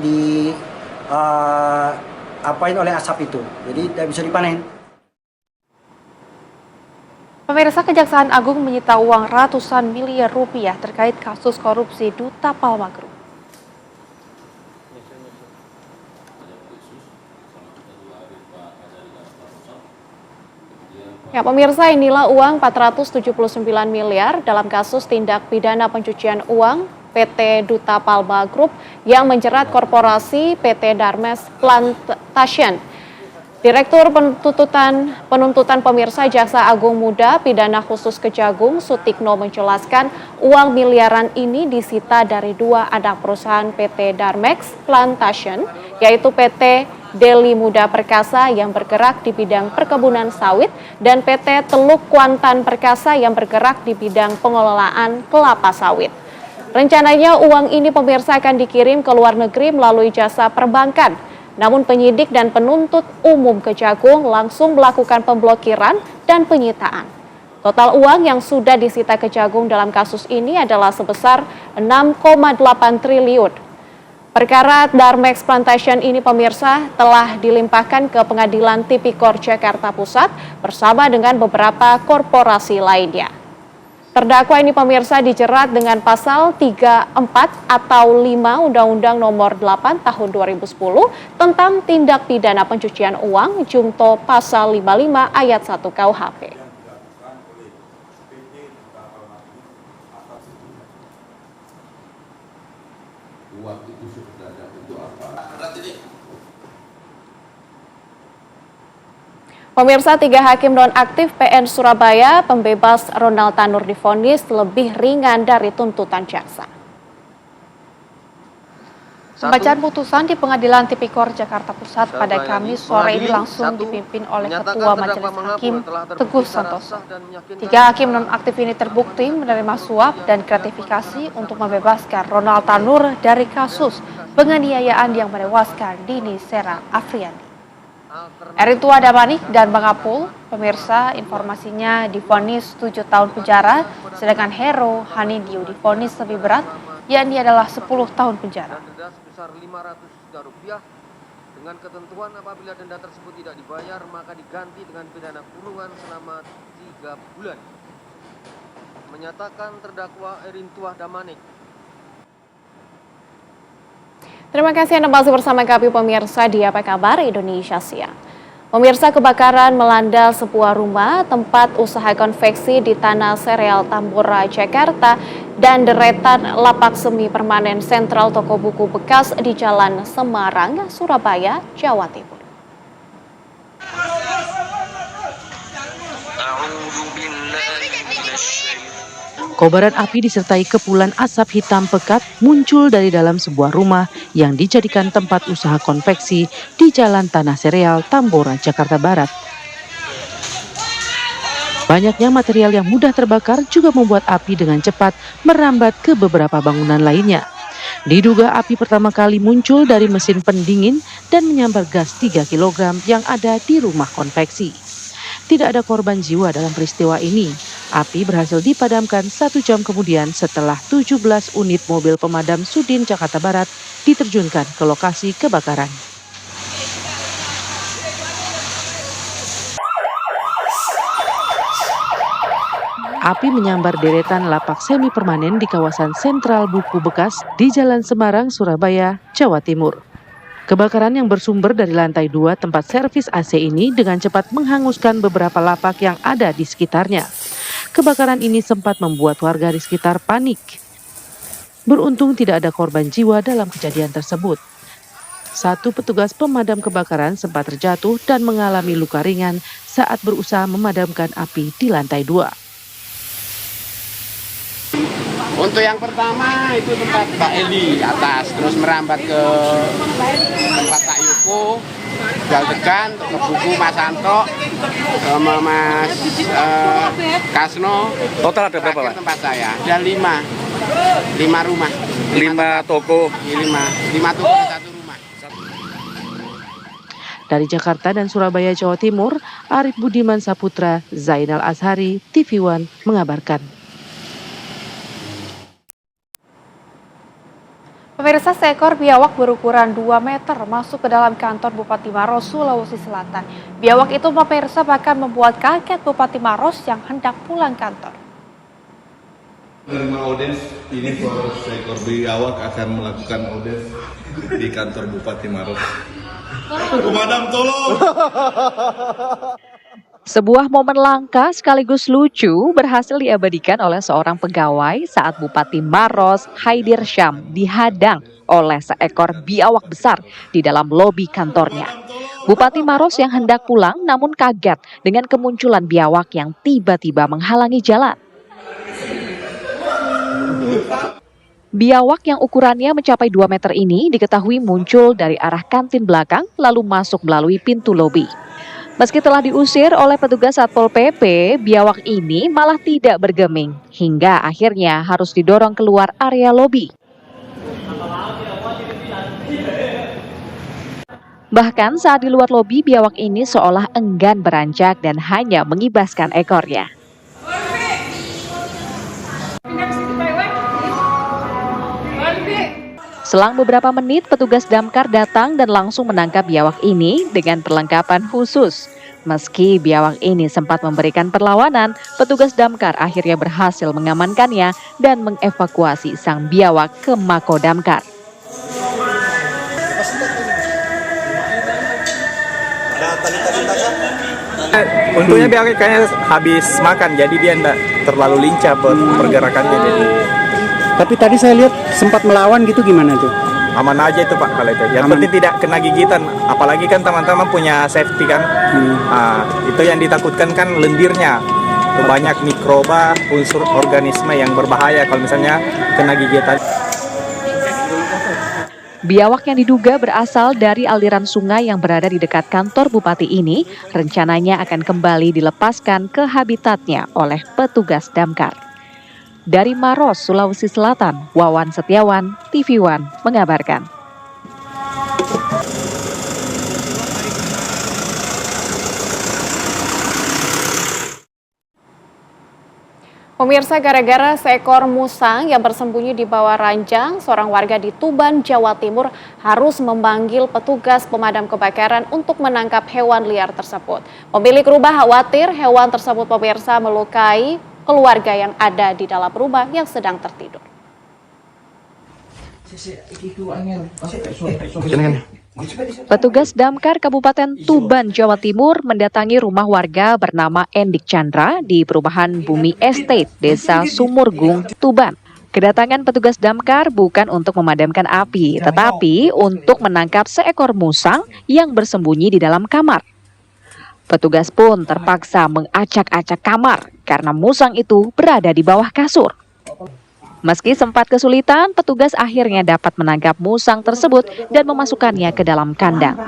apain oleh asap itu. Jadi tidak bisa dipanen. Pemirsa, Kejaksaan Agung menyita uang ratusan miliar rupiah terkait kasus korupsi Duta Palma Group. Ya, pemirsa, inilah uang 479 miliar dalam kasus tindak pidana pencucian uang PT Duta Palma Group yang menjerat korporasi PT Darmes Plantation. Direktur penuntutan pemirsa Jaksa Agung Muda Pidana Khusus Kejagung Sutikno menjelaskan uang miliaran ini disita dari dua anak perusahaan PT Darmex Plantation, yaitu PT Deli Muda Perkasa yang bergerak di bidang perkebunan sawit dan PT Teluk Kuantan Perkasa yang bergerak di bidang pengelolaan kelapa sawit. Rencananya uang ini pemirsa akan dikirim ke luar negeri melalui jasa perbankan. Namun penyidik dan penuntut umum Kejagung langsung melakukan pemblokiran dan penyitaan. Total uang yang sudah disita Kejagung dalam kasus ini adalah sebesar 6,8 triliun. Perkara Darmex Plantation ini pemirsa telah dilimpahkan ke Pengadilan Tipikor Jakarta Pusat bersama dengan beberapa korporasi lainnya. Terdakwa ini pemirsa dijerat dengan pasal 34 atau 5 Undang-Undang Nomor 8 Tahun 2010 tentang tindak pidana pencucian uang junto pasal 55 ayat 1 KUHP. Pemirsa, 3 hakim nonaktif PN Surabaya pembebas Ronald Tanur divonis lebih ringan dari tuntutan jaksa. Pembacaan putusan di Pengadilan Tipikor Jakarta Pusat pada Kamis sore ini langsung dipimpin oleh Ketua Majelis Hakim Teguh Santoso. 3 hakim nonaktif ini terbukti menerima suap dan gratifikasi untuk membebaskan Ronald Tanur dari kasus penganiayaan yang menewaskan Dini Sera Afriandi. Erintua Damanik dan Bang Apul, pemirsa, informasinya divonis 7 tahun penjara, sedangkan Hero Hanidiu divonis lebih berat, yakni adalah 10 tahun penjara. Denda sebesar Rp500.000 dengan ketentuan apabila denda tersebut tidak dibayar maka diganti dengan pidana kurungan selama 3 bulan. Menyatakan terdakwa Erintua Damanik. Terima kasih Anda masih bersama kami pemirsa di Apa Kabar Indonesia Siang. Pemirsa, kebakaran melanda sebuah rumah tempat usaha konveksi di Tanah Sereal Tambora, Jakarta dan deretan lapak semi permanen sentral toko buku bekas di Jalan Semarang, Surabaya, Jawa Timur. Kobaran api disertai kepulan asap hitam pekat muncul dari dalam sebuah rumah yang dijadikan tempat usaha konveksi di Jalan Tanah Sereal, Tambora, Jakarta Barat. Banyaknya material yang mudah terbakar juga membuat api dengan cepat merambat ke beberapa bangunan lainnya. Diduga api pertama kali muncul dari mesin pendingin dan menyambar gas 3 kg yang ada di rumah konveksi. Tidak ada korban jiwa dalam peristiwa ini. Api berhasil dipadamkan 1 jam kemudian setelah 17 unit mobil pemadam Sudin Jakarta Barat diterjunkan ke lokasi kebakaran. Api menyambar deretan lapak semi permanen di kawasan sentral buku bekas di Jalan Semarang, Surabaya, Jawa Timur. Kebakaran yang bersumber dari lantai 2 tempat servis AC ini dengan cepat menghanguskan beberapa lapak yang ada di sekitarnya. Kebakaran ini sempat membuat warga di sekitar panik. Beruntung tidak ada korban jiwa dalam kejadian tersebut. 1 petugas pemadam kebakaran sempat terjatuh dan mengalami luka ringan saat berusaha memadamkan api di lantai 2. Untuk yang pertama itu tempat Mbak Eli atas, terus merambat ke tempat Pak Yuko, Galdegan, ke buku Mas Anto, sama Mas Kasno. Total ada berapa, Pak? Tempat saya ada 5 rumah. 5 toko. 5 toko dan 1 rumah. Dari Jakarta dan Surabaya, Jawa Timur, Arif Budiman Saputra, Zainal Azhari, TV One mengabarkan. Pemirsa, seekor biawak berukuran 2 meter masuk ke dalam kantor Bupati Maros, Sulawesi Selatan. Biawak itu, pemirsa, bahkan membuat kaget Bupati Maros yang hendak pulang kantor. Menerima audiens ini seekor biawak akan melakukan audiens di kantor Bupati Maros. Pemadam, tolong! Sebuah momen langka sekaligus lucu berhasil diabadikan oleh seorang pegawai saat Bupati Maros, Haidir Syam, dihadang oleh seekor biawak besar di dalam lobi kantornya. Bupati Maros yang hendak pulang namun kaget dengan kemunculan biawak yang tiba-tiba menghalangi jalan. Biawak yang ukurannya mencapai 2 meter ini diketahui muncul dari arah kantin belakang lalu masuk melalui pintu lobi. Meski telah diusir oleh petugas Satpol PP, biawak ini malah tidak bergeming hingga akhirnya harus didorong keluar area lobi. Bahkan saat di luar lobi, biawak ini seolah enggan beranjak dan hanya mengibaskan ekornya. Selang beberapa menit, petugas damkar datang dan langsung menangkap biawak ini dengan perlengkapan khusus. Meski biawak ini sempat memberikan perlawanan, petugas damkar akhirnya berhasil mengamankannya dan mengevakuasi sang biawak ke Mako Damkar. Untungnya biawak kayaknya habis makan, jadi dia tidak terlalu lincah pergerakannya. Tapi tadi saya lihat sempat melawan gitu, gimana tuh? Aman aja itu, Pak, kalau itu. Yang penting tidak kena gigitan, apalagi kan teman-teman punya safety kan. Itu yang ditakutkan kan lendirnya. Itu banyak mikroba, unsur organisme yang berbahaya kalau misalnya kena gigitan. Biawak yang diduga berasal dari aliran sungai yang berada di dekat kantor bupati ini rencananya akan kembali dilepaskan ke habitatnya oleh petugas damkar. Dari Maros, Sulawesi Selatan, Wawan Setiawan, TV One mengabarkan. Pemirsa, gara-gara seekor musang yang bersembunyi di bawah ranjang, seorang warga di Tuban, Jawa Timur harus memanggil petugas pemadam kebakaran untuk menangkap hewan liar tersebut. Pemilik rumah khawatir hewan tersebut, pemirsa, melukai keluarga yang ada di dalam rumah yang sedang tertidur. Petugas Damkar Kabupaten Tuban, Jawa Timur mendatangi rumah warga bernama Endik Chandra di perumahan Bumi Estate, Desa Sumurgung, Tuban. Kedatangan petugas Damkar bukan untuk memadamkan api, tetapi untuk menangkap seekor musang yang bersembunyi di dalam kamar. Petugas pun terpaksa mengacak-acak kamar karena musang itu berada di bawah kasur. Meski sempat kesulitan, petugas akhirnya dapat menangkap musang tersebut dan memasukkannya ke dalam kandang.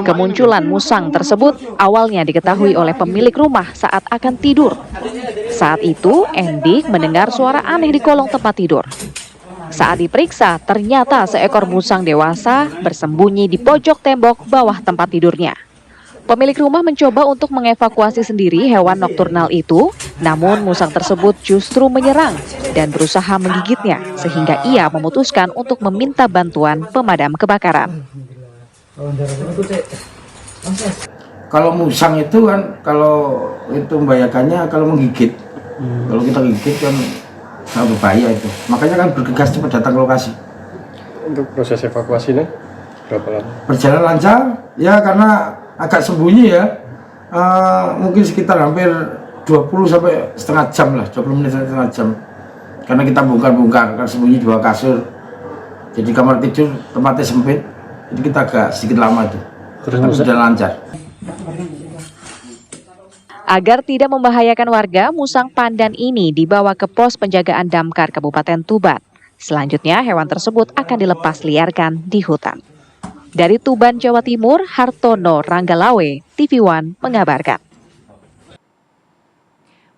Kemunculan musang tersebut awalnya diketahui oleh pemilik rumah saat akan tidur. Saat itu, Endik mendengar suara aneh di kolong tempat tidur. Saat diperiksa, ternyata seekor musang dewasa bersembunyi di pojok tembok bawah tempat tidurnya. Pemilik rumah mencoba untuk mengevakuasi sendiri hewan nokturnal itu, namun musang tersebut justru menyerang dan berusaha menggigitnya, sehingga ia memutuskan untuk meminta bantuan pemadam kebakaran. Kalau musang itu kan, kalau itu membahayakannya kalau menggigit. Kalau kita gigit kan sangat berbahaya itu. Makanya kan bergegas cepat datang ke lokasi. Untuk proses evakuasinya berapa lama? Berjalan lancar, ya karena agak sembunyi ya, mungkin sekitar hampir 20 sampai setengah jam lah, 20 menit sampai setengah jam. Karena kita bongkar-bongkar, kan sembunyi di bawah kasur. Jadi kamar tidur tempatnya sempit, jadi kita agak sedikit lama itu. Tapi sudah lancar. Agar tidak membahayakan warga, musang pandan ini dibawa ke pos penjagaan Damkar Kabupaten Tuban. Selanjutnya, hewan tersebut akan dilepas liarkan di hutan. Dari Tuban, Jawa Timur, Hartono Ranggalawe, TV One mengabarkan.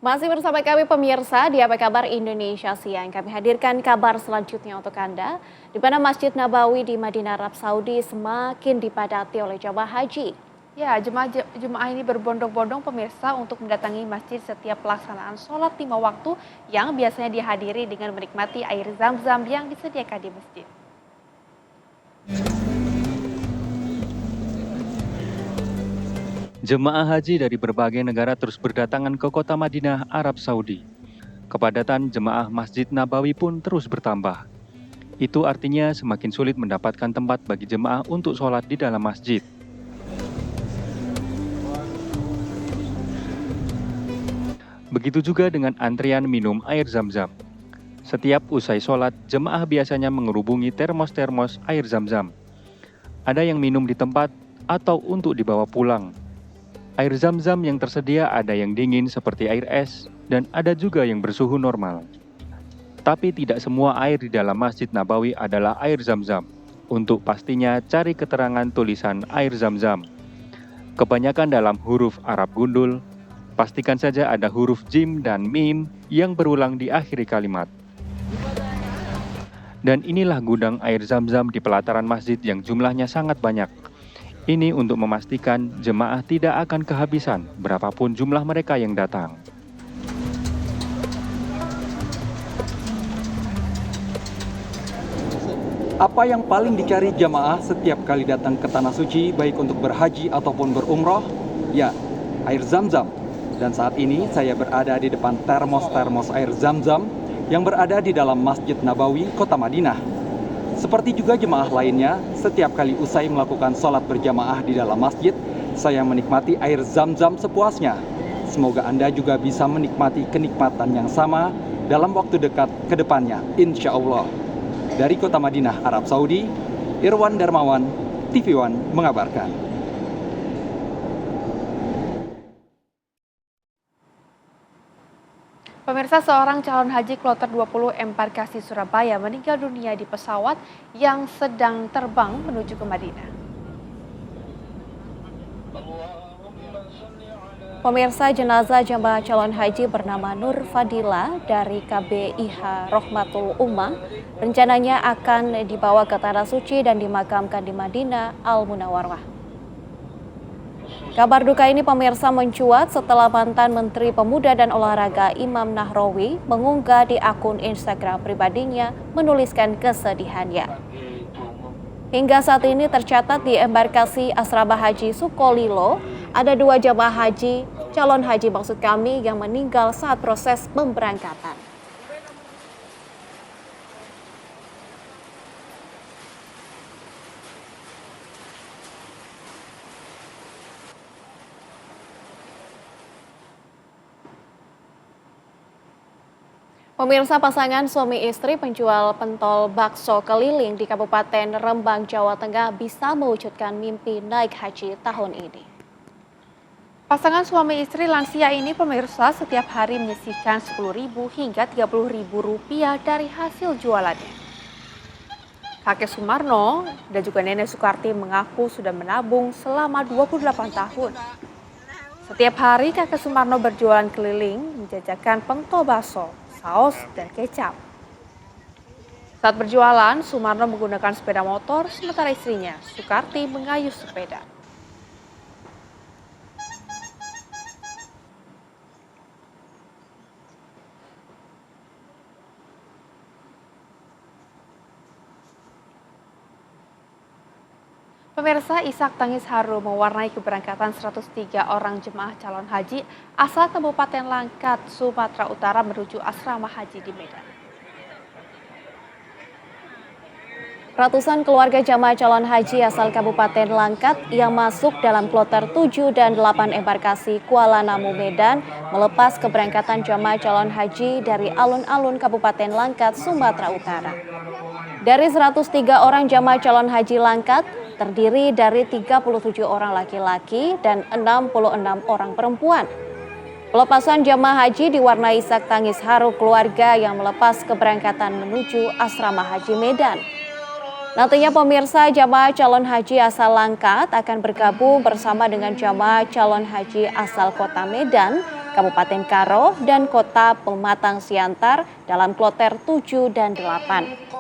Masih bersama kami pemirsa di Apa Kabar Indonesia Siang. Kami hadirkan kabar selanjutnya untuk Anda, di mana Masjid Nabawi di Madinah, Arab Saudi semakin dipadati oleh jemaah haji. Ya, jemaah ini berbondong-bondong pemirsa untuk mendatangi masjid setiap pelaksanaan sholat 5 waktu yang biasanya dihadiri dengan menikmati air zam-zam yang disediakan di masjid. Jemaah haji dari berbagai negara terus berdatangan ke kota Madinah, Arab Saudi. Kepadatan jemaah Masjid Nabawi pun terus bertambah. Itu artinya semakin sulit mendapatkan tempat bagi jemaah untuk sholat di dalam masjid. Begitu juga dengan antrian minum air zam-zam. Setiap usai sholat, jemaah biasanya mengerubungi termos-termos air zam-zam. Ada yang minum di tempat atau untuk dibawa pulang. Air zam-zam yang tersedia ada yang dingin seperti air es dan ada juga yang bersuhu normal. Tapi tidak semua air di dalam Masjid Nabawi adalah air zam-zam. Untuk pastinya cari keterangan tulisan air zam-zam. Kebanyakan dalam huruf Arab gundul. Pastikan saja ada huruf jim dan mim yang berulang di akhir kalimat. Dan inilah gudang air zam-zam di pelataran masjid yang jumlahnya sangat banyak. Ini untuk memastikan jemaah tidak akan kehabisan berapapun jumlah mereka yang datang. Apa yang paling dicari jamaah setiap kali datang ke Tanah Suci, baik untuk berhaji ataupun berumroh? Ya, air zam-zam. Dan saat ini saya berada di depan termos-termos air zam-zam yang berada di dalam Masjid Nabawi, Kota Madinah. Seperti juga jemaah lainnya, setiap kali usai melakukan sholat berjamaah di dalam masjid, saya menikmati air zam-zam sepuasnya. Semoga Anda juga bisa menikmati kenikmatan yang sama dalam waktu dekat ke depannya, insya Allah. Dari Kota Madinah, Arab Saudi, Irwan Darmawan, TV One mengabarkan. Pemirsa, seorang calon haji kloter 20 embarkasi Surabaya meninggal dunia di pesawat yang sedang terbang menuju ke Madinah. Pemirsa, jenazah jemaah calon haji bernama Nur Fadila dari KBIH Rohmatul Ummah rencananya akan dibawa ke Tanah Suci dan dimakamkan di Madinah Al-Munawwarah. Kabar duka ini pemirsa mencuat setelah mantan Menteri Pemuda dan Olahraga Imam Nahrawi mengunggah di akun Instagram pribadinya menuliskan kesedihannya. Hingga saat ini tercatat di embarkasi Asrama Haji Sukolilo ada 2 jemaah haji, calon haji maksud kami, yang meninggal saat proses pemberangkatan. Pemirsa, pasangan suami istri penjual pentol bakso keliling di Kabupaten Rembang, Jawa Tengah bisa mewujudkan mimpi naik haji tahun ini. Pasangan suami istri lansia ini pemirsa setiap hari menyisihkan Rp10.000 hingga Rp30.000 dari hasil jualannya. Kakek Sumarno dan juga Nenek Sukarti mengaku sudah menabung selama 28 tahun. Setiap hari kakek Sumarno berjualan keliling menjajakan pentol bakso, saus, dan kecap. Saat berjualan, Sumarno menggunakan sepeda motor, sementara istrinya, Sukarti, mengayuh sepeda. Pemirsa, isak tangis haru mewarnai keberangkatan 103 orang jemaah calon haji asal Kabupaten Langkat, Sumatera Utara menuju asrama haji di Medan. Ratusan keluarga jamaah calon haji asal Kabupaten Langkat yang masuk dalam kloter 7 dan 8 embarkasi Kuala Namu, Medan melepas keberangkatan jamaah calon haji dari alun-alun Kabupaten Langkat, Sumatera Utara. Dari 103 orang jamaah calon haji Langkat, terdiri dari 37 orang laki-laki dan 66 orang perempuan. Pelepasan jamaah haji diwarnai isak tangis haru keluarga yang melepas keberangkatan menuju asrama haji Medan. Nantinya pemirsa, jamaah calon haji asal Langkat akan bergabung bersama dengan jamaah calon haji asal Kota Medan, Kabupaten Karo, dan Kota Pematang Siantar dalam kloter 7 dan 8.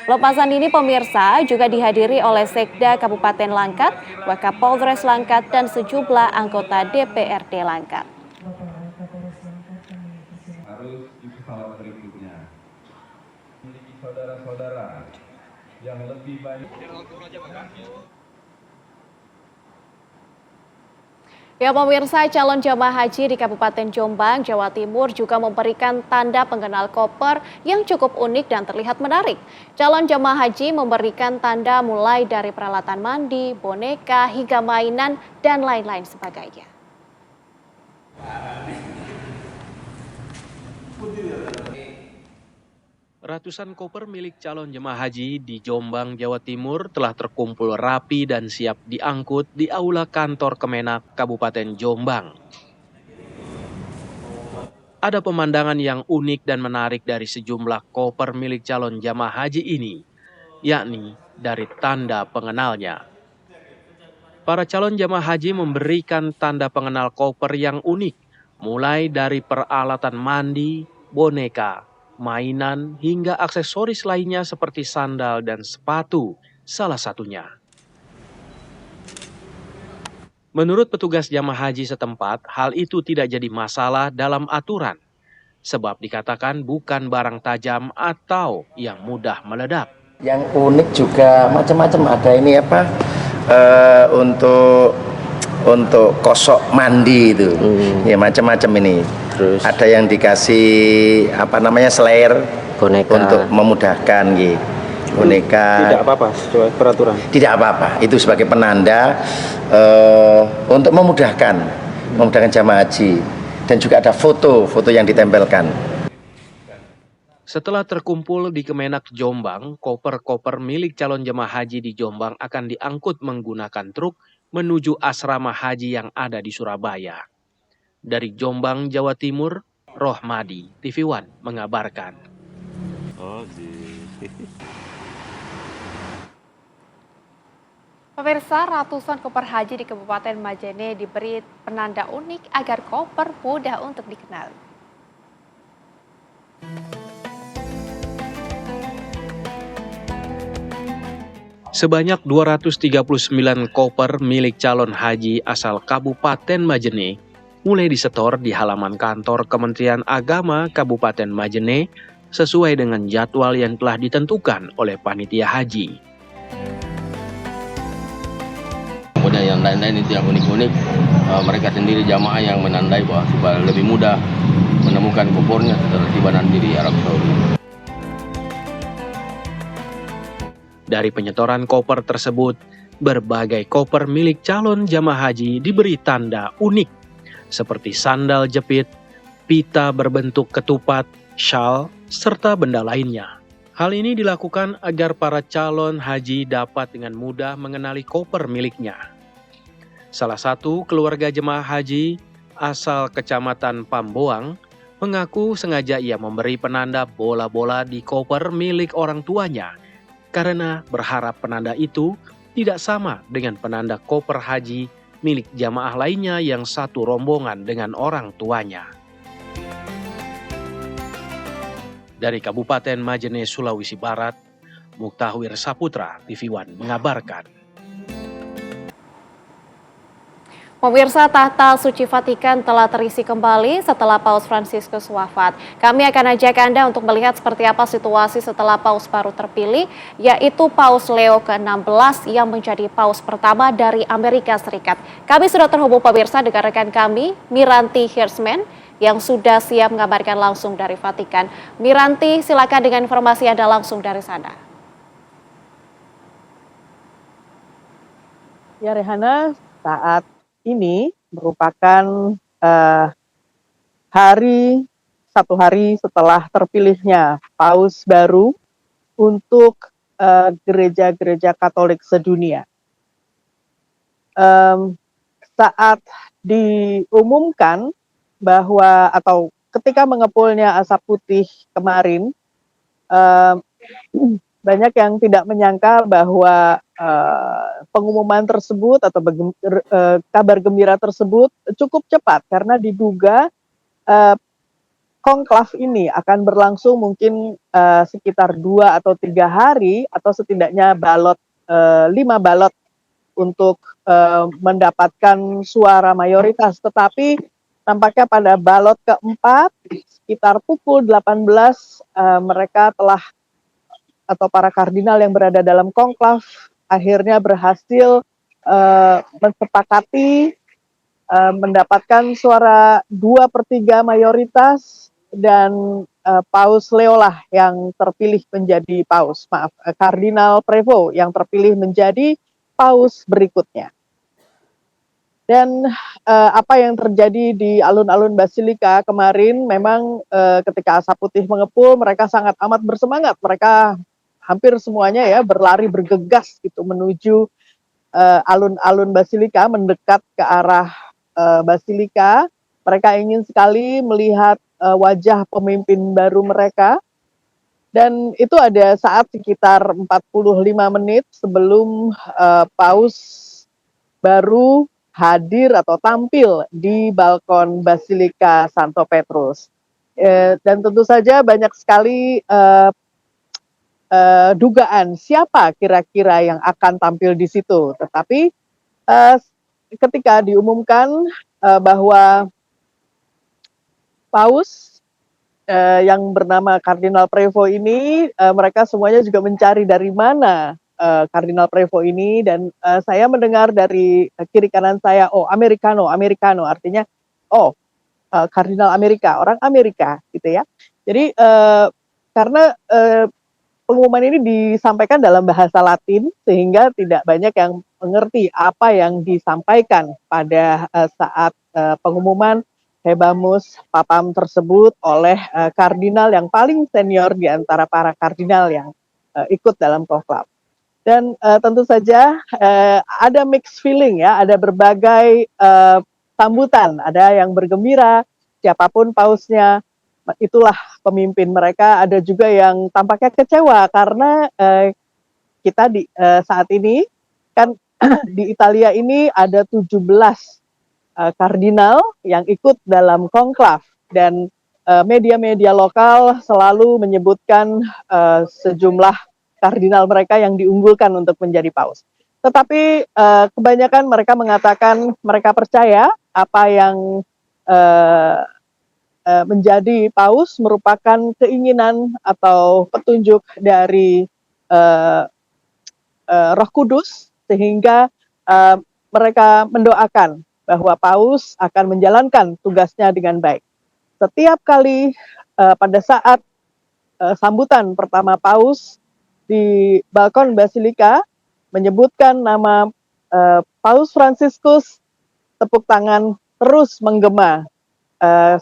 Pelepasan ini pemirsa juga dihadiri oleh Sekda Kabupaten Langkat, Wakapolres Langkat, dan sejumlah anggota DPRD Langkat. Harus di pesawat berikutnya memiliki saudara-saudara yang lebih banyak. Ya pemirsa, calon jamaah haji di Kabupaten Jombang, Jawa Timur juga memberikan tanda pengenal koper yang cukup unik dan terlihat menarik. Calon jamaah haji memberikan tanda mulai dari peralatan mandi, boneka, hingga mainan, dan lain-lain sebagainya. Ratusan koper milik calon jemaah haji di Jombang, Jawa Timur telah terkumpul rapi dan siap diangkut di aula kantor Kemenak Kabupaten Jombang. Ada pemandangan yang unik dan menarik dari sejumlah koper milik calon jemaah haji ini, yakni dari tanda pengenalnya. Para calon jemaah haji memberikan tanda pengenal koper yang unik, mulai dari peralatan mandi, boneka, mainan, hingga aksesoris lainnya seperti sandal dan sepatu, salah satunya. Menurut petugas jamaah haji setempat, hal itu tidak jadi masalah dalam aturan, sebab dikatakan bukan barang tajam atau yang mudah meledak. Yang unik juga macam-macam, ada ini apa, untuk kosok mandi itu, ya macam-macam ini. Terus ada yang dikasih apa namanya slayer boneka untuk memudahkan gitu. Boneka tidak apa-apa sesuai peraturan. Tidak apa-apa, itu sebagai penanda untuk memudahkan jamaah haji, dan juga ada foto yang ditempelkan. Setelah terkumpul di Kemenak Jombang, koper-koper milik calon jemaah haji di Jombang akan diangkut menggunakan truk menuju asrama haji yang ada di Surabaya. Dari Jombang, Jawa Timur, Rohmadi, TV One mengabarkan. Pemirsa, ratusan koper haji di Kabupaten Majene diberi penanda unik agar koper mudah untuk dikenal. Sebanyak 239 koper milik calon haji asal Kabupaten Majene mulai disetor di halaman kantor Kementerian Agama Kabupaten Majene sesuai dengan jadwal yang telah ditentukan oleh panitia haji. Kemudian yang lain-lain itu yang unik-unik, mereka sendiri jamaah yang menandai bahwa supaya lebih mudah menemukan kopernya setelah tiba nanti di Arab Saudi. Dari penyetoran koper tersebut, berbagai koper milik calon jamaah haji diberi tanda unik, seperti sandal jepit, pita berbentuk ketupat, syal, serta benda lainnya. Hal ini dilakukan agar para calon haji dapat dengan mudah mengenali koper miliknya. Salah satu keluarga jemaah haji asal Kecamatan Pamboang mengaku sengaja ia memberi penanda bola-bola di koper milik orang tuanya karena berharap penanda itu tidak sama dengan penanda koper haji milik jamaah lainnya yang satu rombongan dengan orang tuanya. Dari Kabupaten Majene, Sulawesi Barat, Muktahwir Saputra, TV One mengabarkan. Pemirsa, tahta suci Vatikan telah terisi kembali setelah Paus Fransiskus wafat. Kami akan ajak Anda untuk melihat seperti apa situasi setelah Paus baru terpilih, yaitu Paus Leo ke-16 yang menjadi Paus pertama dari Amerika Serikat. Kami sudah terhubung pemirsa dengan rekan kami, Miranti Hirschman, yang sudah siap mengabarkan langsung dari Vatikan. Miranti, silakan dengan informasi Anda langsung dari sana. Ya Rehana, saat ini merupakan satu hari setelah terpilihnya Paus baru untuk gereja-gereja Katolik sedunia. Saat diumumkan bahwa atau ketika mengepulnya asap putih kemarin, banyak yang tidak menyangka bahwa pengumuman tersebut atau kabar gembira tersebut cukup cepat karena diduga konklav ini akan berlangsung mungkin sekitar 2 atau 3 hari atau setidaknya 5 balot untuk mendapatkan suara mayoritas, tetapi tampaknya pada balot keempat sekitar pukul 18 mereka telah atau para kardinal yang berada dalam konklav akhirnya berhasil mensepakati mendapatkan suara 2/3 mayoritas dan Paus Leo lah yang terpilih menjadi Paus, Kardinal Prevost yang terpilih menjadi Paus berikutnya. Dan apa yang terjadi di alun-alun Basilika kemarin memang ketika asap putih mengepul mereka sangat amat bersemangat, mereka hampir semuanya ya berlari bergegas gitu menuju alun-alun Basilika, mendekat ke arah Basilika. Mereka ingin sekali melihat wajah pemimpin baru mereka. Dan itu ada saat sekitar 45 menit sebelum Paus baru hadir atau tampil di balkon Basilika Santo Petrus. Dan tentu saja banyak sekali dugaan siapa kira-kira yang akan tampil di situ. Tetapi ketika diumumkan bahwa Paus yang bernama Kardinal Prevost ini, mereka semuanya juga mencari dari mana Kardinal Prevost ini, dan saya mendengar dari kiri kanan saya, oh Americano, artinya Kardinal Amerika, orang Amerika gitu ya. Jadi karena pengumuman ini disampaikan dalam bahasa Latin sehingga tidak banyak yang mengerti apa yang disampaikan pada saat pengumuman Habemus Papam tersebut oleh kardinal yang paling senior di antara para kardinal yang ikut dalam konklav. Dan tentu saja ada mixed feeling ya, ada berbagai sambutan, ada yang bergembira, siapapun pausnya, itulah pemimpin mereka. Ada juga yang tampaknya kecewa karena kita di saat ini kan di Italia ini ada 17 kardinal yang ikut dalam konklav, dan media-media lokal selalu menyebutkan sejumlah kardinal mereka yang diunggulkan untuk menjadi paus. Tetapi kebanyakan mereka mengatakan mereka percaya apa yang menjadi paus merupakan keinginan atau petunjuk dari Roh Kudus, sehingga mereka mendoakan bahwa paus akan menjalankan tugasnya dengan baik. Setiap kali pada saat sambutan pertama paus di balkon Basilika menyebutkan nama Paus Fransiskus, tepuk tangan terus menggema.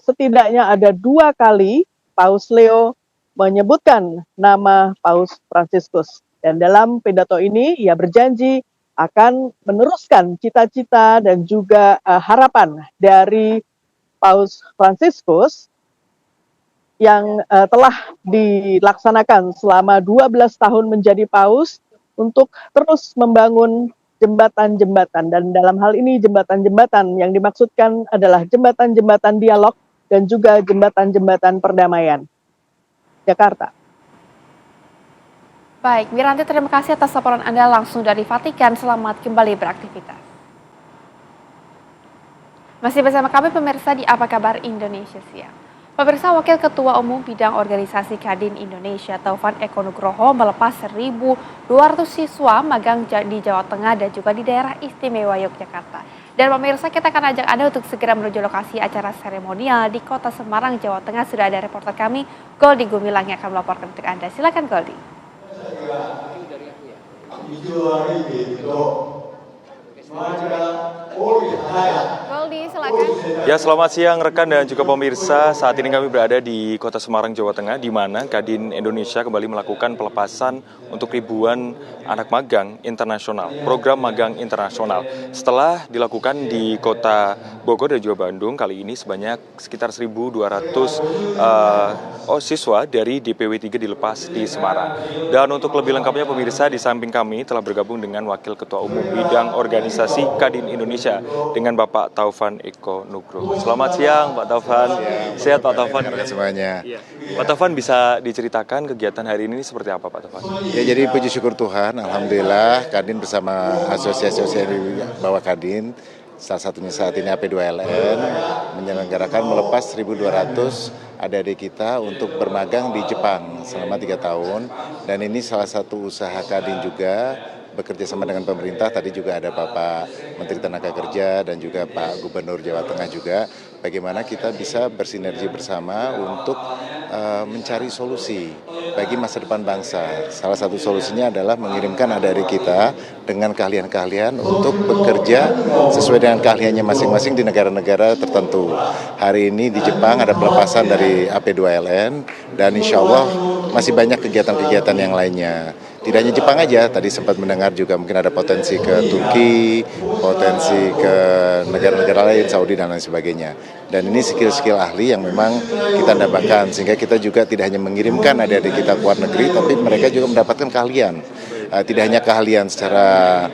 Setidaknya ada 2 kali Paus Leo menyebutkan nama Paus Fransiskus. Dan dalam pidato ini ia berjanji akan meneruskan cita-cita dan juga harapan dari Paus Fransiskus yang telah dilaksanakan selama 12 tahun menjadi paus untuk terus membangun jembatan-jembatan, dan dalam hal ini jembatan-jembatan yang dimaksudkan adalah jembatan-jembatan dialog dan juga jembatan-jembatan perdamaian. Jakarta. Baik, Miranti, terima kasih atas laporan Anda langsung dari Vatikan. Selamat kembali beraktivitas. Masih bersama kami pemirsa di Apa Kabar Indonesia Siang. Pemirsa, Wakil Ketua Umum Bidang Organisasi Kadin Indonesia Taufan Eko Nugroho melepas 1.200 siswa magang di Jawa Tengah dan juga di daerah istimewa Yogyakarta. Dan pemirsa, kita akan ajak Anda untuk segera menuju lokasi acara seremonial di Kota Semarang, Jawa Tengah. Sudah ada reporter kami, Goldi Gumilang, yang akan melaporkan untuk Anda. Silakan, Goldi. Goldi, silakan. Ya, selamat siang rekan dan juga pemirsa. Saat ini kami berada di Kota Semarang, Jawa Tengah, di mana Kadin Indonesia kembali melakukan pelepasan untuk ribuan anak magang internasional, program magang internasional. Setelah dilakukan di Kota Bogor dan juga Bandung, kali ini sebanyak sekitar 1.200 siswa dari DPW 3 dilepas di Semarang. Dan untuk lebih lengkapnya pemirsa, di samping kami telah bergabung dengan Wakil Ketua Umum Bidang Organisasi Kadin Indonesia dengan Bapak Taufan Eko Nugroho. Selamat siang Pak Taufan. Sehat Pak Taufan? Semuanya. Ya. Pak Taufan, bisa diceritakan kegiatan hari ini seperti apa Pak Taufan? Ya, jadi puji syukur Tuhan, alhamdulillah Kadin bersama asosiasi-asosiasi di bawah Kadin, salah satunya saat ini AP2LN, menyelenggarakan melepas 1.200 adik-adik kita untuk bermagang di Jepang selama 3 tahun. Dan ini salah satu usaha Kadin juga, bekerja sama dengan pemerintah. Tadi juga ada Bapak Menteri Tenaga Kerja dan juga Pak Gubernur Jawa Tengah juga, bagaimana kita bisa bersinergi bersama untuk mencari solusi bagi masa depan bangsa. Salah satu solusinya adalah mengirimkan adik-adik kita dengan keahlian-keahlian untuk bekerja sesuai dengan keahliannya masing-masing di negara-negara tertentu. Hari ini di Jepang ada pelepasan dari AP2LN, dan insya Allah masih banyak kegiatan-kegiatan yang lainnya. Tidak hanya Jepang aja, tadi sempat mendengar juga mungkin ada potensi ke Turki, potensi ke negara-negara lain, Saudi dan lain sebagainya. Dan ini skill-skill ahli yang memang kita dapatkan, sehingga kita juga tidak hanya mengirimkan adik-adik kita ke luar negeri, tapi mereka juga mendapatkan keahlian. Tidak hanya keahlian secara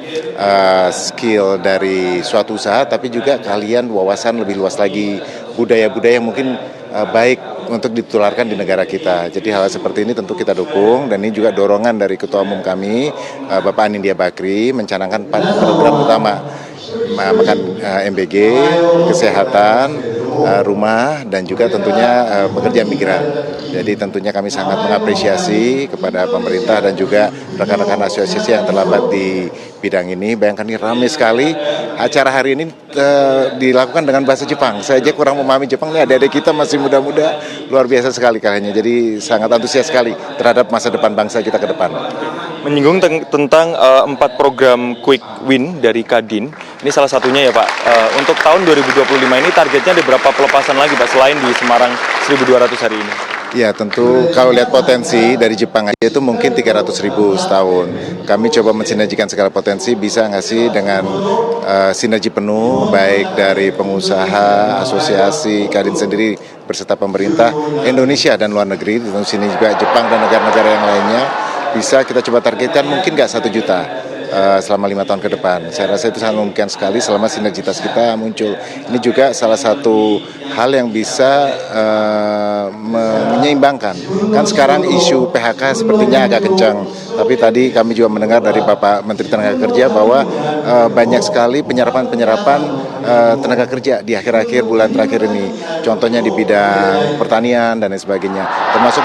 skill dari suatu usaha, tapi juga keahlian wawasan lebih luas lagi, budaya-budaya yang mungkin baik untuk ditularkan di negara kita. Jadi hal seperti ini tentu kita dukung, dan ini juga dorongan dari Ketua Umum kami, Bapak Anindya Bakri, mencanangkan program utama makan MBG, kesehatan, rumah, dan juga tentunya pekerja migran. Jadi tentunya kami sangat mengapresiasi kepada pemerintah dan juga rekan-rekan asosiasi yang terlibat di bidang ini. Bayangkan ini ramai sekali. Acara hari ini dilakukan dengan bahasa Jepang. Saya aja kurang memahami Jepang, ini adik-adik kita masih muda-muda, luar biasa sekali kayaknya. Jadi sangat antusias sekali terhadap masa depan bangsa kita ke depan. Menyinggung tentang 4 program Quick Win dari Kadin, ini salah satunya ya Pak. Untuk tahun 2025 ini targetnya ada berapa pelepasan lagi Pak selain di Semarang 1.200 hari ini? Ya, tentu kalau lihat potensi dari Jepang aja itu mungkin 300.000 setahun. Kami coba mensinergikan segala potensi, bisa nggak sih dengan sinergi penuh baik dari pengusaha, asosiasi, Kadin sendiri beserta pemerintah Indonesia dan luar negeri, tentu sini juga Jepang dan negara-negara yang lainnya, bisa kita coba targetkan mungkin nggak 1 juta selama 5 tahun ke depan. Saya rasa itu sangat memungkinkan sekali selama sinergitas kita muncul. Ini juga salah satu hal yang bisa menyeimbangkan. Kan sekarang isu PHK sepertinya agak kencang, tapi tadi kami juga mendengar dari Bapak Menteri Tenaga Kerja bahwa banyak sekali penyerapan tenaga kerja di akhir-akhir bulan terakhir ini. Contohnya di bidang pertanian dan lain sebagainya. Termasuk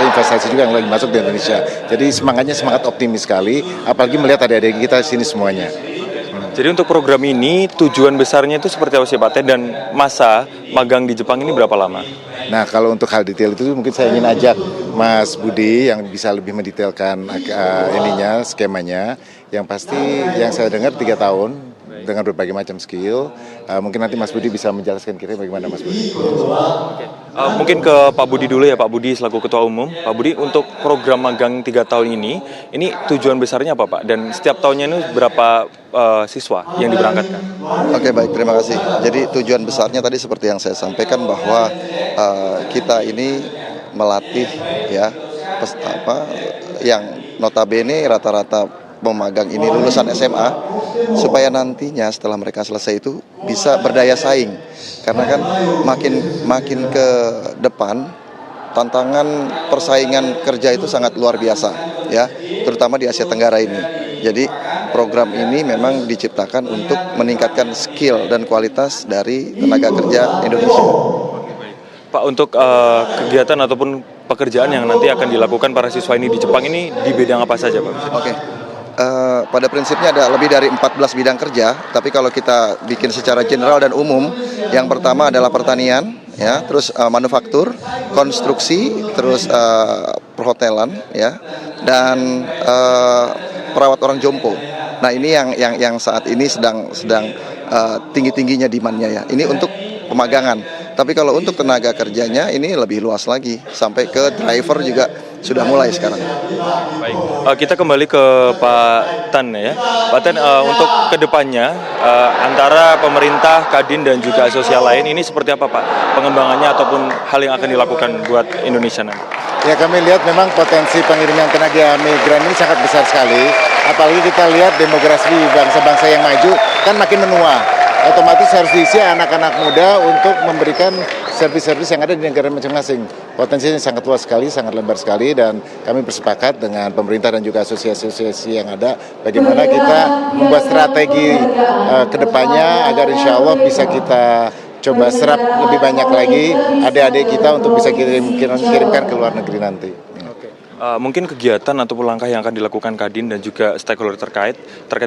investasi juga yang lagi masuk di Indonesia. Jadi semangatnya semangat optimis sekali, apalagi melihat adik-adik kita sini semuanya. Jadi untuk program ini tujuan besarnya itu seperti apa sih Pak? Dan masa magang di Jepang ini berapa lama? Nah, kalau untuk hal detail itu mungkin saya ingin ajak Mas Budi yang bisa lebih mendetailkan skemanya. Yang pasti yang saya dengar 3 tahun dengan berbagai macam skill. Mungkin nanti Mas Budi bisa menjelaskan kira-kira bagaimana Mas Budi. Oke. Mungkin ke Pak Budi dulu ya, Pak Budi selaku Ketua Umum. Pak Budi, untuk program magang 3 tahun ini tujuan besarnya apa Pak? Dan setiap tahunnya ini berapa siswa yang diberangkatkan? Oke, baik, terima kasih. Jadi tujuan besarnya tadi seperti yang saya sampaikan bahwa kita ini melatih ya yang notabene rata-rata pemagang ini lulusan SMA supaya nantinya setelah mereka selesai itu bisa berdaya saing, karena kan makin ke depan tantangan persaingan kerja itu sangat luar biasa ya, terutama di Asia Tenggara ini. Jadi program ini memang diciptakan untuk meningkatkan skill dan kualitas dari tenaga kerja Indonesia. Pak, untuk kegiatan ataupun pekerjaan yang nanti akan dilakukan para siswa ini di Jepang ini di bidang apa saja Pak? Oke. Pada prinsipnya ada lebih dari 14 bidang kerja, tapi kalau kita bikin secara general dan umum, yang pertama adalah pertanian, ya, terus manufaktur, konstruksi, terus perhotelan, ya, dan perawat orang jompo. Nah, ini yang saat ini sedang tinggi-tingginya demand-nya ya. Ini untuk pemagangan. Tapi kalau untuk tenaga kerjanya ini lebih luas lagi, sampai ke driver juga sudah mulai sekarang. Baik, kita kembali ke Pak Tan ya. Pak Tan, untuk kedepannya antara pemerintah, Kadin dan juga sosial lain ini seperti apa Pak pengembangannya ataupun hal yang akan dilakukan buat Indonesia nanti? Ya, kami lihat memang potensi pengiriman tenaga migran ini sangat besar sekali. Apalagi kita lihat demografi bangsa-bangsa yang maju kan makin menua. Otomatis harus diisi anak-anak muda untuk memberikan servis-servis yang ada di negara masing-masing. Potensinya sangat luas sekali, sangat lebar sekali, dan kami bersepakat dengan pemerintah dan juga asosiasi-asosiasi yang ada bagaimana kita membuat strategi kedepannya agar insya Allah bisa kita coba serap lebih banyak lagi adik-adik kita untuk bisa kirimkan ke luar negeri nanti. Mungkin kegiatan ataupun langkah yang akan dilakukan Kadin dan juga stakeholder terkait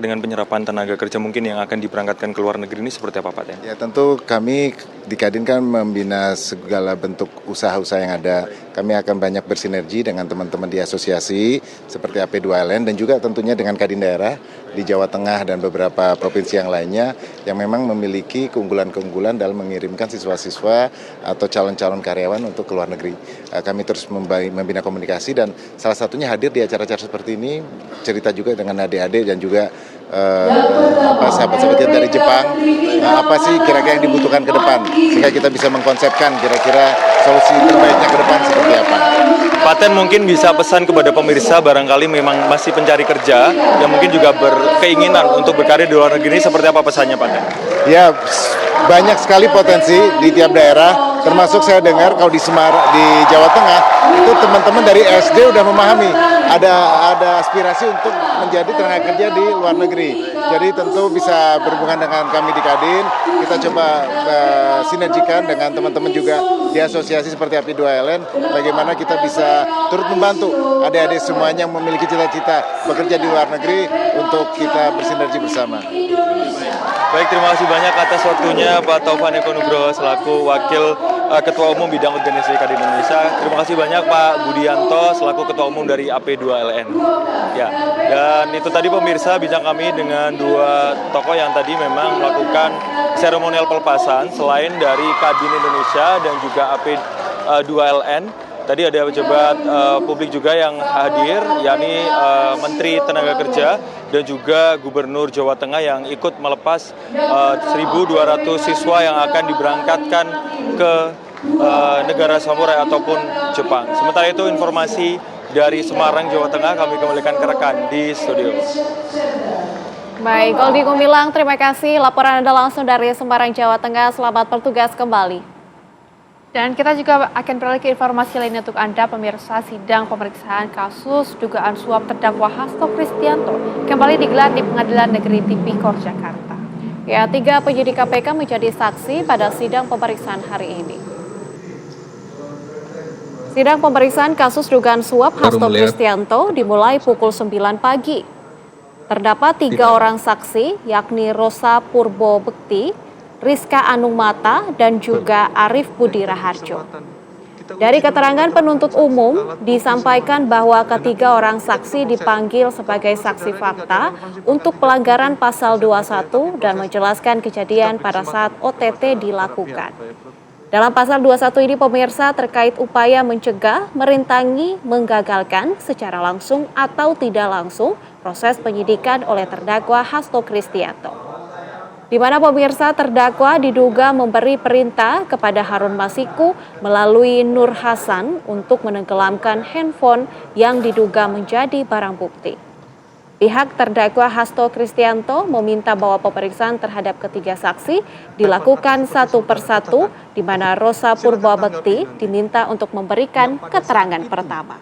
dengan penyerapan tenaga kerja mungkin yang akan diberangkatkan ke luar negeri ini seperti apa Pak? Ya, tentu kami di Kadin kan membina segala bentuk usaha-usaha yang ada. Kami akan banyak bersinergi dengan teman-teman di asosiasi seperti AP2LN dan juga tentunya dengan Kadin daerah di Jawa Tengah dan beberapa provinsi yang lainnya yang memang memiliki keunggulan-keunggulan dalam mengirimkan siswa-siswa atau calon-calon karyawan untuk ke luar negeri. Kami terus membina komunikasi dan salah satunya hadir di acara-acara seperti ini, cerita juga dengan adik-adik dan juga sahabat-sahabat kita dari Jepang, apa sih kira-kira yang dibutuhkan ke depan, sehingga kita bisa mengkonsepkan kira-kira solusi terbaiknya ke depan seperti apa. Pak Tan mungkin bisa pesan kepada pemirsa barangkali memang masih pencari kerja yang mungkin juga berkeinginan untuk berkarir di luar negeri, seperti apa pesannya Pak Tan? Ya, banyak sekali potensi di tiap daerah, termasuk saya dengar kalau di Jawa Tengah itu teman-teman dari SD udah memahami ada aspirasi untuk menjadi tenaga kerja di luar negeri. Jadi tentu bisa berhubungan dengan kami di Kadin, kita coba sinergikan dengan teman-teman juga di asosiasi seperti AP2LN, bagaimana kita bisa turut membantu adik-adik semuanya yang memiliki cita-cita bekerja di luar negeri untuk kita bersinergi bersama. Baik, terima kasih banyak atas waktunya Pak Taufan Eko Nugroho selaku Wakil Ketua Umum Bidang Organisasi Kadin Indonesia. Terima kasih banyak Pak Budianto selaku Ketua Umum dari AP2LN. Ya, dan itu tadi pemirsa bincang kami dengan dua tokoh yang tadi memang melakukan seremonial pelepasan selain dari Kadin Indonesia dan juga AP2LN. Tadi ada pejabat publik juga yang hadir, yakni Menteri Tenaga Kerja dan juga Gubernur Jawa Tengah yang ikut melepas 1.200 siswa yang akan diberangkatkan ke negara samurai ataupun Jepang. Sementara itu informasi dari Semarang, Jawa Tengah kami kembalikan ke rekan di studio. Baik, Goldi Gumilang, terima kasih. Laporan Anda langsung dari Semarang, Jawa Tengah. Selamat bertugas kembali. Dan kita juga akan beralih ke informasi lainnya untuk Anda, pemirsa. Sidang pemeriksaan kasus dugaan suap terdakwa Hasto Kristianto kembali digelar di Pengadilan Negeri Tipikor, Jakarta. Ya, 3 penyidik KPK menjadi saksi pada sidang pemeriksaan hari ini. Sidang pemeriksaan kasus dugaan suap Hasto Kristianto dimulai pukul 9 pagi. Terdapat 3 orang saksi, yakni Rosa Purbo Bekti, Rizka Anumata, dan juga Arif Budi Raharjo. Dari keterangan penuntut umum, disampaikan bahwa ketiga orang saksi dipanggil sebagai saksi fakta untuk pelanggaran pasal 21 dan menjelaskan kejadian pada saat OTT dilakukan. Dalam pasal 21 ini pemirsa terkait upaya mencegah, merintangi, menggagalkan secara langsung atau tidak langsung proses penyidikan oleh terdakwa Hasto Kristianto. Di mana pemirsa terdakwa diduga memberi perintah kepada Harun Masiku melalui Nur Hasan untuk menenggelamkan handphone yang diduga menjadi barang bukti. Pihak terdakwa Hasto Kristianto meminta bahwa pemeriksaan terhadap ketiga saksi dilakukan satu persatu, di mana Rosa Purbabekti diminta untuk memberikan keterangan pertama.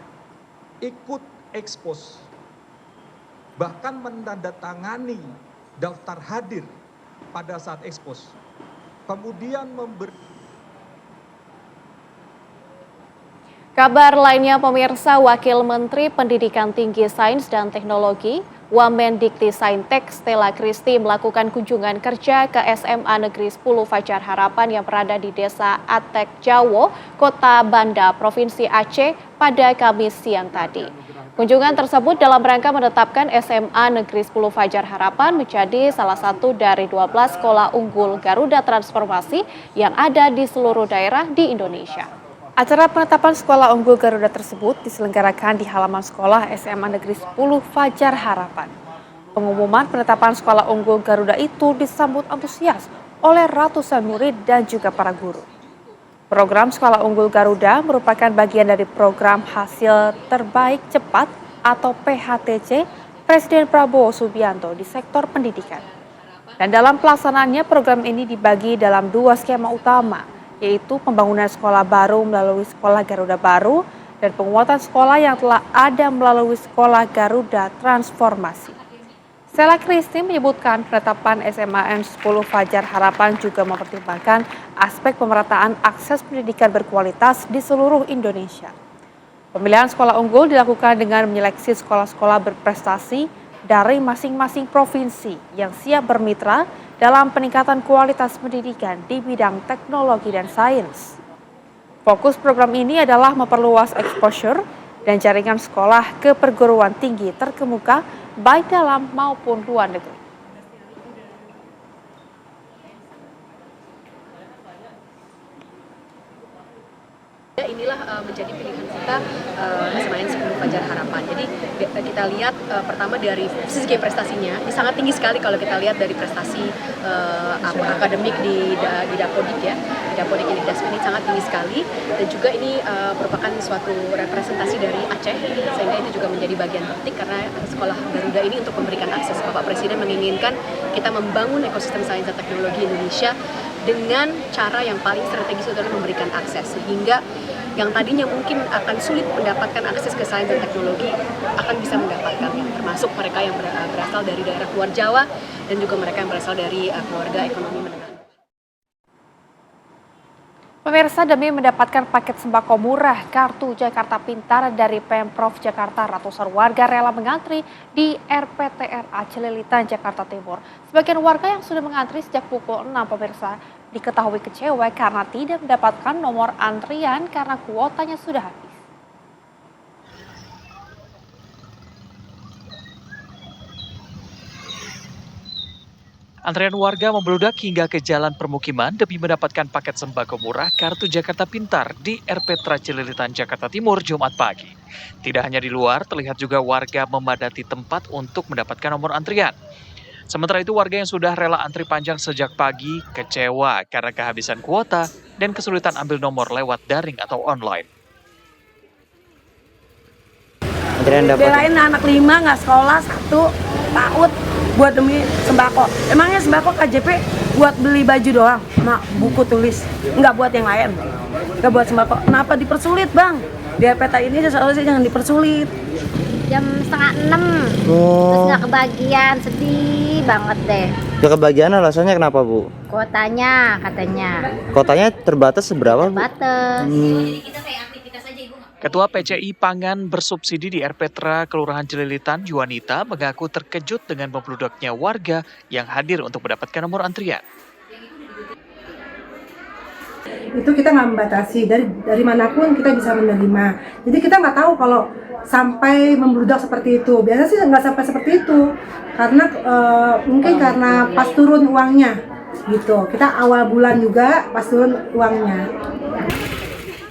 Ikut ekspos, bahkan menandatangani daftar hadir pada saat ekspos, kemudian memberi. Kabar lainnya pemirsa, Wakil Menteri Pendidikan Tinggi Sains dan Teknologi Wamendikti-Saintek Stella Kristi melakukan kunjungan kerja ke SMA Negeri 10 Fajar Harapan yang berada di Desa Atek Jawo, Kota Banda, Provinsi Aceh pada Kamis siang tadi. Kunjungan tersebut dalam rangka menetapkan SMA Negeri 10 Fajar Harapan menjadi salah satu dari 12 sekolah unggul Garuda Transformasi yang ada di seluruh daerah di Indonesia. Acara penetapan sekolah unggul Garuda tersebut diselenggarakan di halaman sekolah SMA Negeri 10 Fajar Harapan. Pengumuman penetapan sekolah unggul Garuda itu disambut antusias oleh ratusan murid dan juga para guru. Program sekolah unggul Garuda merupakan bagian dari program hasil terbaik cepat atau PHTC Presiden Prabowo Subianto di sektor pendidikan. Dan dalam pelaksanaannya program ini dibagi dalam dua skema utama, yaitu pembangunan sekolah baru melalui Sekolah Garuda Baru dan penguatan sekolah yang telah ada melalui Sekolah Garuda Transformasi. Stella Kristi menyebutkan penetapan SMAN 10 Fajar Harapan juga mempertimbangkan aspek pemerataan akses pendidikan berkualitas di seluruh Indonesia. Pemilihan sekolah unggul dilakukan dengan menyeleksi sekolah-sekolah berprestasi dari masing-masing provinsi yang siap bermitra dalam peningkatan kualitas pendidikan di bidang teknologi dan sains. Fokus program ini adalah memperluas exposure dan jaringan sekolah ke perguruan tinggi terkemuka baik dalam maupun luar negeri. Inilah menjadi pilihan kita SMAN 10 Fajar Harapan. Jadi kita lihat pertama dari segi prestasinya, ini sangat tinggi sekali kalau kita lihat dari prestasi akademik di Dapodik ya, di Dapodik Inikdas ini sangat tinggi sekali, dan juga ini merupakan suatu representasi dari Aceh, sehingga itu juga menjadi bagian penting karena sekolah Garuda ini untuk memberikan akses. Bapak Presiden menginginkan kita membangun ekosistem sains dan teknologi Indonesia dengan cara yang paling strategis adalah memberikan akses, sehingga yang tadinya mungkin akan sulit mendapatkan akses ke sains dan teknologi akan bisa mendapatkan, termasuk mereka yang berasal dari daerah luar Jawa dan juga mereka yang berasal dari keluarga ekonomi menengah. Pemirsa, demi mendapatkan paket sembako murah Kartu Jakarta Pintar dari Pemprov Jakarta, ratusan warga rela mengantri di RPTRA Celilitan, Jakarta Timur. Sebagian warga yang sudah mengantri sejak pukul 6, pemirsa, diketahui kecewa karena tidak mendapatkan nomor antrian karena kuotanya sudah habis. Antrean warga membludak hingga ke jalan permukiman demi mendapatkan paket sembako murah Kartu Jakarta Pintar di RPTRA Celilitan, Jakarta Timur, Jumat pagi. Tidak hanya di luar, terlihat juga warga memadati tempat untuk mendapatkan nomor antrian. Sementara itu warga yang sudah rela antri panjang sejak pagi kecewa karena kehabisan kuota dan kesulitan ambil nomor lewat daring atau online. Belain anak 5 nggak sekolah, 1 PAUD buat demi sembako. Emangnya sembako KJP buat beli baju doang, sama buku tulis, nggak buat yang lain, nggak buat sembako. Kenapa dipersulit, Bang? Di peta ini seharusnya jangan dipersulit. Jam 5:30, terus nggak kebagian, sedih banget deh. Gak kebagian alasannya kenapa, Bu? Kuotanya katanya. Kotanya terbatas seberapa, Bu? Terbatas. Ketua PCI Pangan Bersubsidi di RPTRA Kelurahan Celilitan, Juanita, mengaku terkejut dengan membludaknya warga yang hadir untuk mendapatkan nomor antrian. Itu kita nggak membatasi, dari manapun kita bisa menerima. Jadi kita nggak tahu kalau sampai membludak seperti itu. Biasanya sih nggak sampai seperti itu, karena mungkin karena pas turun uangnya gitu. Kita awal bulan juga pas turun uangnya.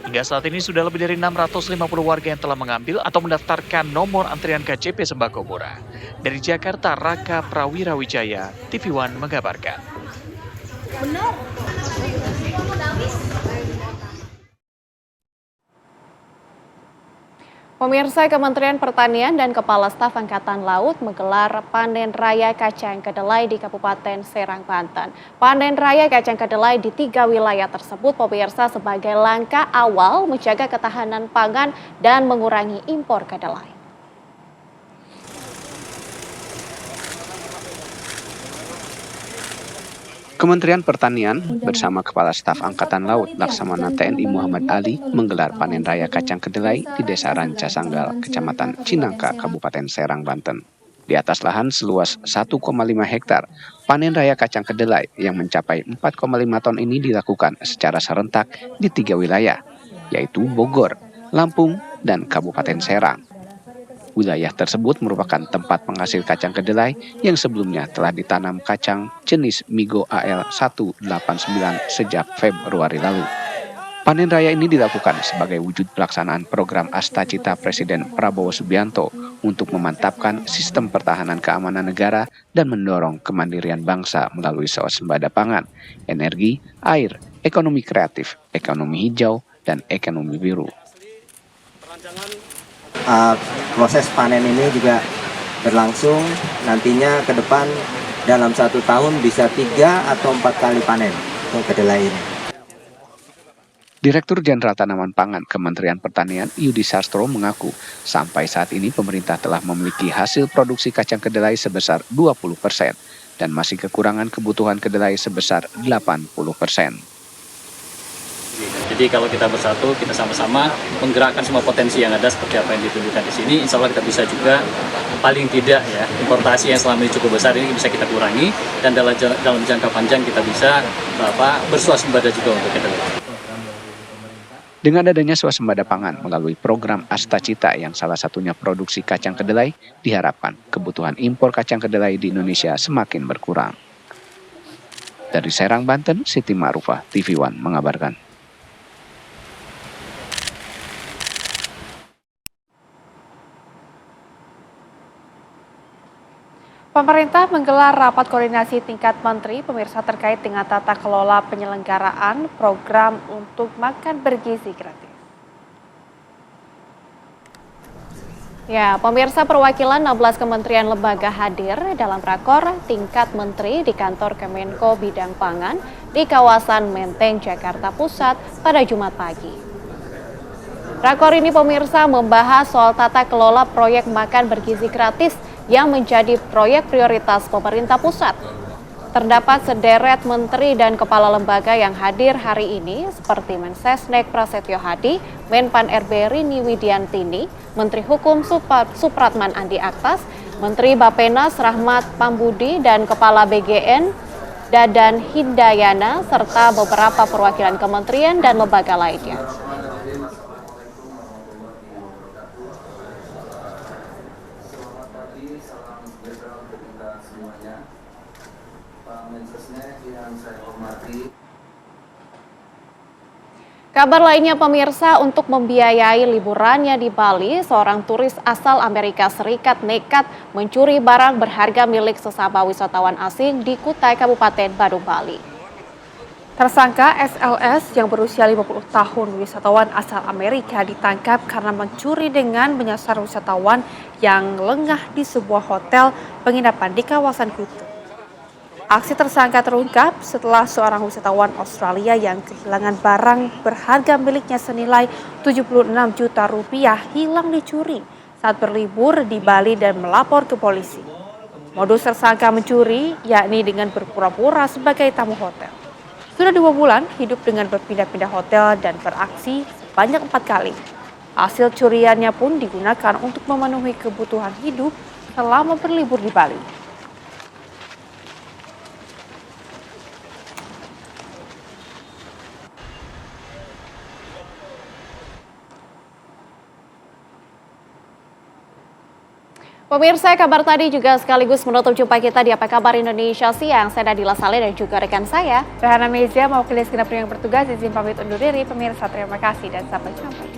Hingga saat ini sudah lebih dari 650 warga yang telah mengambil atau mendaftarkan nomor antrian KJP sembako murah. Dari Jakarta, Raka Prawirawijaya, TV One mengabarkan. Pemirsa, Kementerian Pertanian dan Kepala Staf Angkatan Laut menggelar panen raya kacang kedelai di Kabupaten Serang, Banten. Panen raya kacang kedelai di 3 wilayah tersebut, pemirsa, sebagai langkah awal menjaga ketahanan pangan dan mengurangi impor kedelai. Kementerian Pertanian bersama Kepala Staf Angkatan Laut Laksamana TNI Muhammad Ali menggelar panen raya kacang kedelai di Desa Rancasanggal, Kecamatan Cinangka, Kabupaten Serang, Banten. Di atas lahan seluas 1,5 hektar, panen raya kacang kedelai yang mencapai 4,5 ton ini dilakukan secara serentak di 3 wilayah, yaitu Bogor, Lampung, dan Kabupaten Serang. Wilayah tersebut merupakan tempat penghasil kacang kedelai yang sebelumnya telah ditanam kacang jenis Migo AL 189 sejak Februari lalu. Panen raya ini dilakukan sebagai wujud pelaksanaan program Astacita Presiden Prabowo Subianto untuk memantapkan sistem pertahanan keamanan negara dan mendorong kemandirian bangsa melalui swasembada pangan, energi, air, ekonomi kreatif, ekonomi hijau, dan ekonomi biru. Proses panen ini juga berlangsung nantinya ke depan dalam 1 tahun bisa 3 atau 4 kali panen untuk kedelai ini. Direktur Jenderal Tanaman Pangan Kementerian Pertanian Yudi Sastro mengaku sampai saat ini pemerintah telah memiliki hasil produksi kacang kedelai sebesar 20% dan masih kekurangan kebutuhan kedelai sebesar 80%. Jadi kalau kita bersatu, kita sama-sama menggerakkan semua potensi yang ada seperti apa yang ditunjukkan di sini, insya Allah kita bisa juga paling tidak ya importasi yang selama ini cukup besar ini bisa kita kurangi dan dalam jangka panjang kita bisa bersuasembada juga untuk kedelai. Dengan adanya swasembada pangan melalui program Astacita yang salah satunya produksi kacang kedelai, diharapkan kebutuhan impor kacang kedelai di Indonesia semakin berkurang. Dari Serang, Banten, Siti Ma'rufah, TV One mengabarkan. Pemerintah menggelar rapat koordinasi tingkat menteri pemirsa terkait dengan tata kelola penyelenggaraan program untuk makan bergizi gratis. Ya, pemirsa, perwakilan 16 kementerian lembaga hadir dalam rakor tingkat menteri di kantor Kemenko Bidang Pangan di kawasan Menteng, Jakarta Pusat pada Jumat pagi. Rakor ini, pemirsa, membahas soal tata kelola proyek makan bergizi gratis yang menjadi proyek prioritas pemerintah pusat. Terdapat sederet menteri dan kepala lembaga yang hadir hari ini seperti Mensesnek Prasetyo Hadi, Menpan RB Rini Widiantini, Menteri Hukum Supratman Andi Aktas, Menteri Bappenas Rahmat Pambudi, dan Kepala BGN Dadan Hindayana, serta beberapa perwakilan kementerian dan lembaga lainnya. Kabar lainnya, pemirsa, untuk membiayai liburannya di Bali, seorang turis asal Amerika Serikat nekat mencuri barang berharga milik sesama wisatawan asing di Kutai, Kabupaten Badung, Bali. Tersangka SLS yang berusia 50 tahun, wisatawan asal Amerika, ditangkap karena mencuri dengan menyasar wisatawan yang lengah di sebuah hotel penginapan di kawasan Kuta. Aksi tersangka terungkap setelah seorang wisatawan Australia yang kehilangan barang berharga miliknya senilai 76 juta rupiah hilang dicuri saat berlibur di Bali dan melapor ke polisi. Modus tersangka mencuri yakni dengan berpura-pura sebagai tamu hotel. Sudah 2 bulan hidup dengan berpindah-pindah hotel dan beraksi sebanyak 4 kali. Hasil curiannya pun digunakan untuk memenuhi kebutuhan hidup selama berlibur di Bali. Pemirsa, kabar tadi juga sekaligus menutup jumpa kita di Apa Kabar Indonesia Siang. Saya Nadila Saleh dan juga rekan saya, Rehana Mezia, mewakili segenap yang bertugas, izin pamit undur diri. Pemirsa, terima kasih dan sampai jumpa.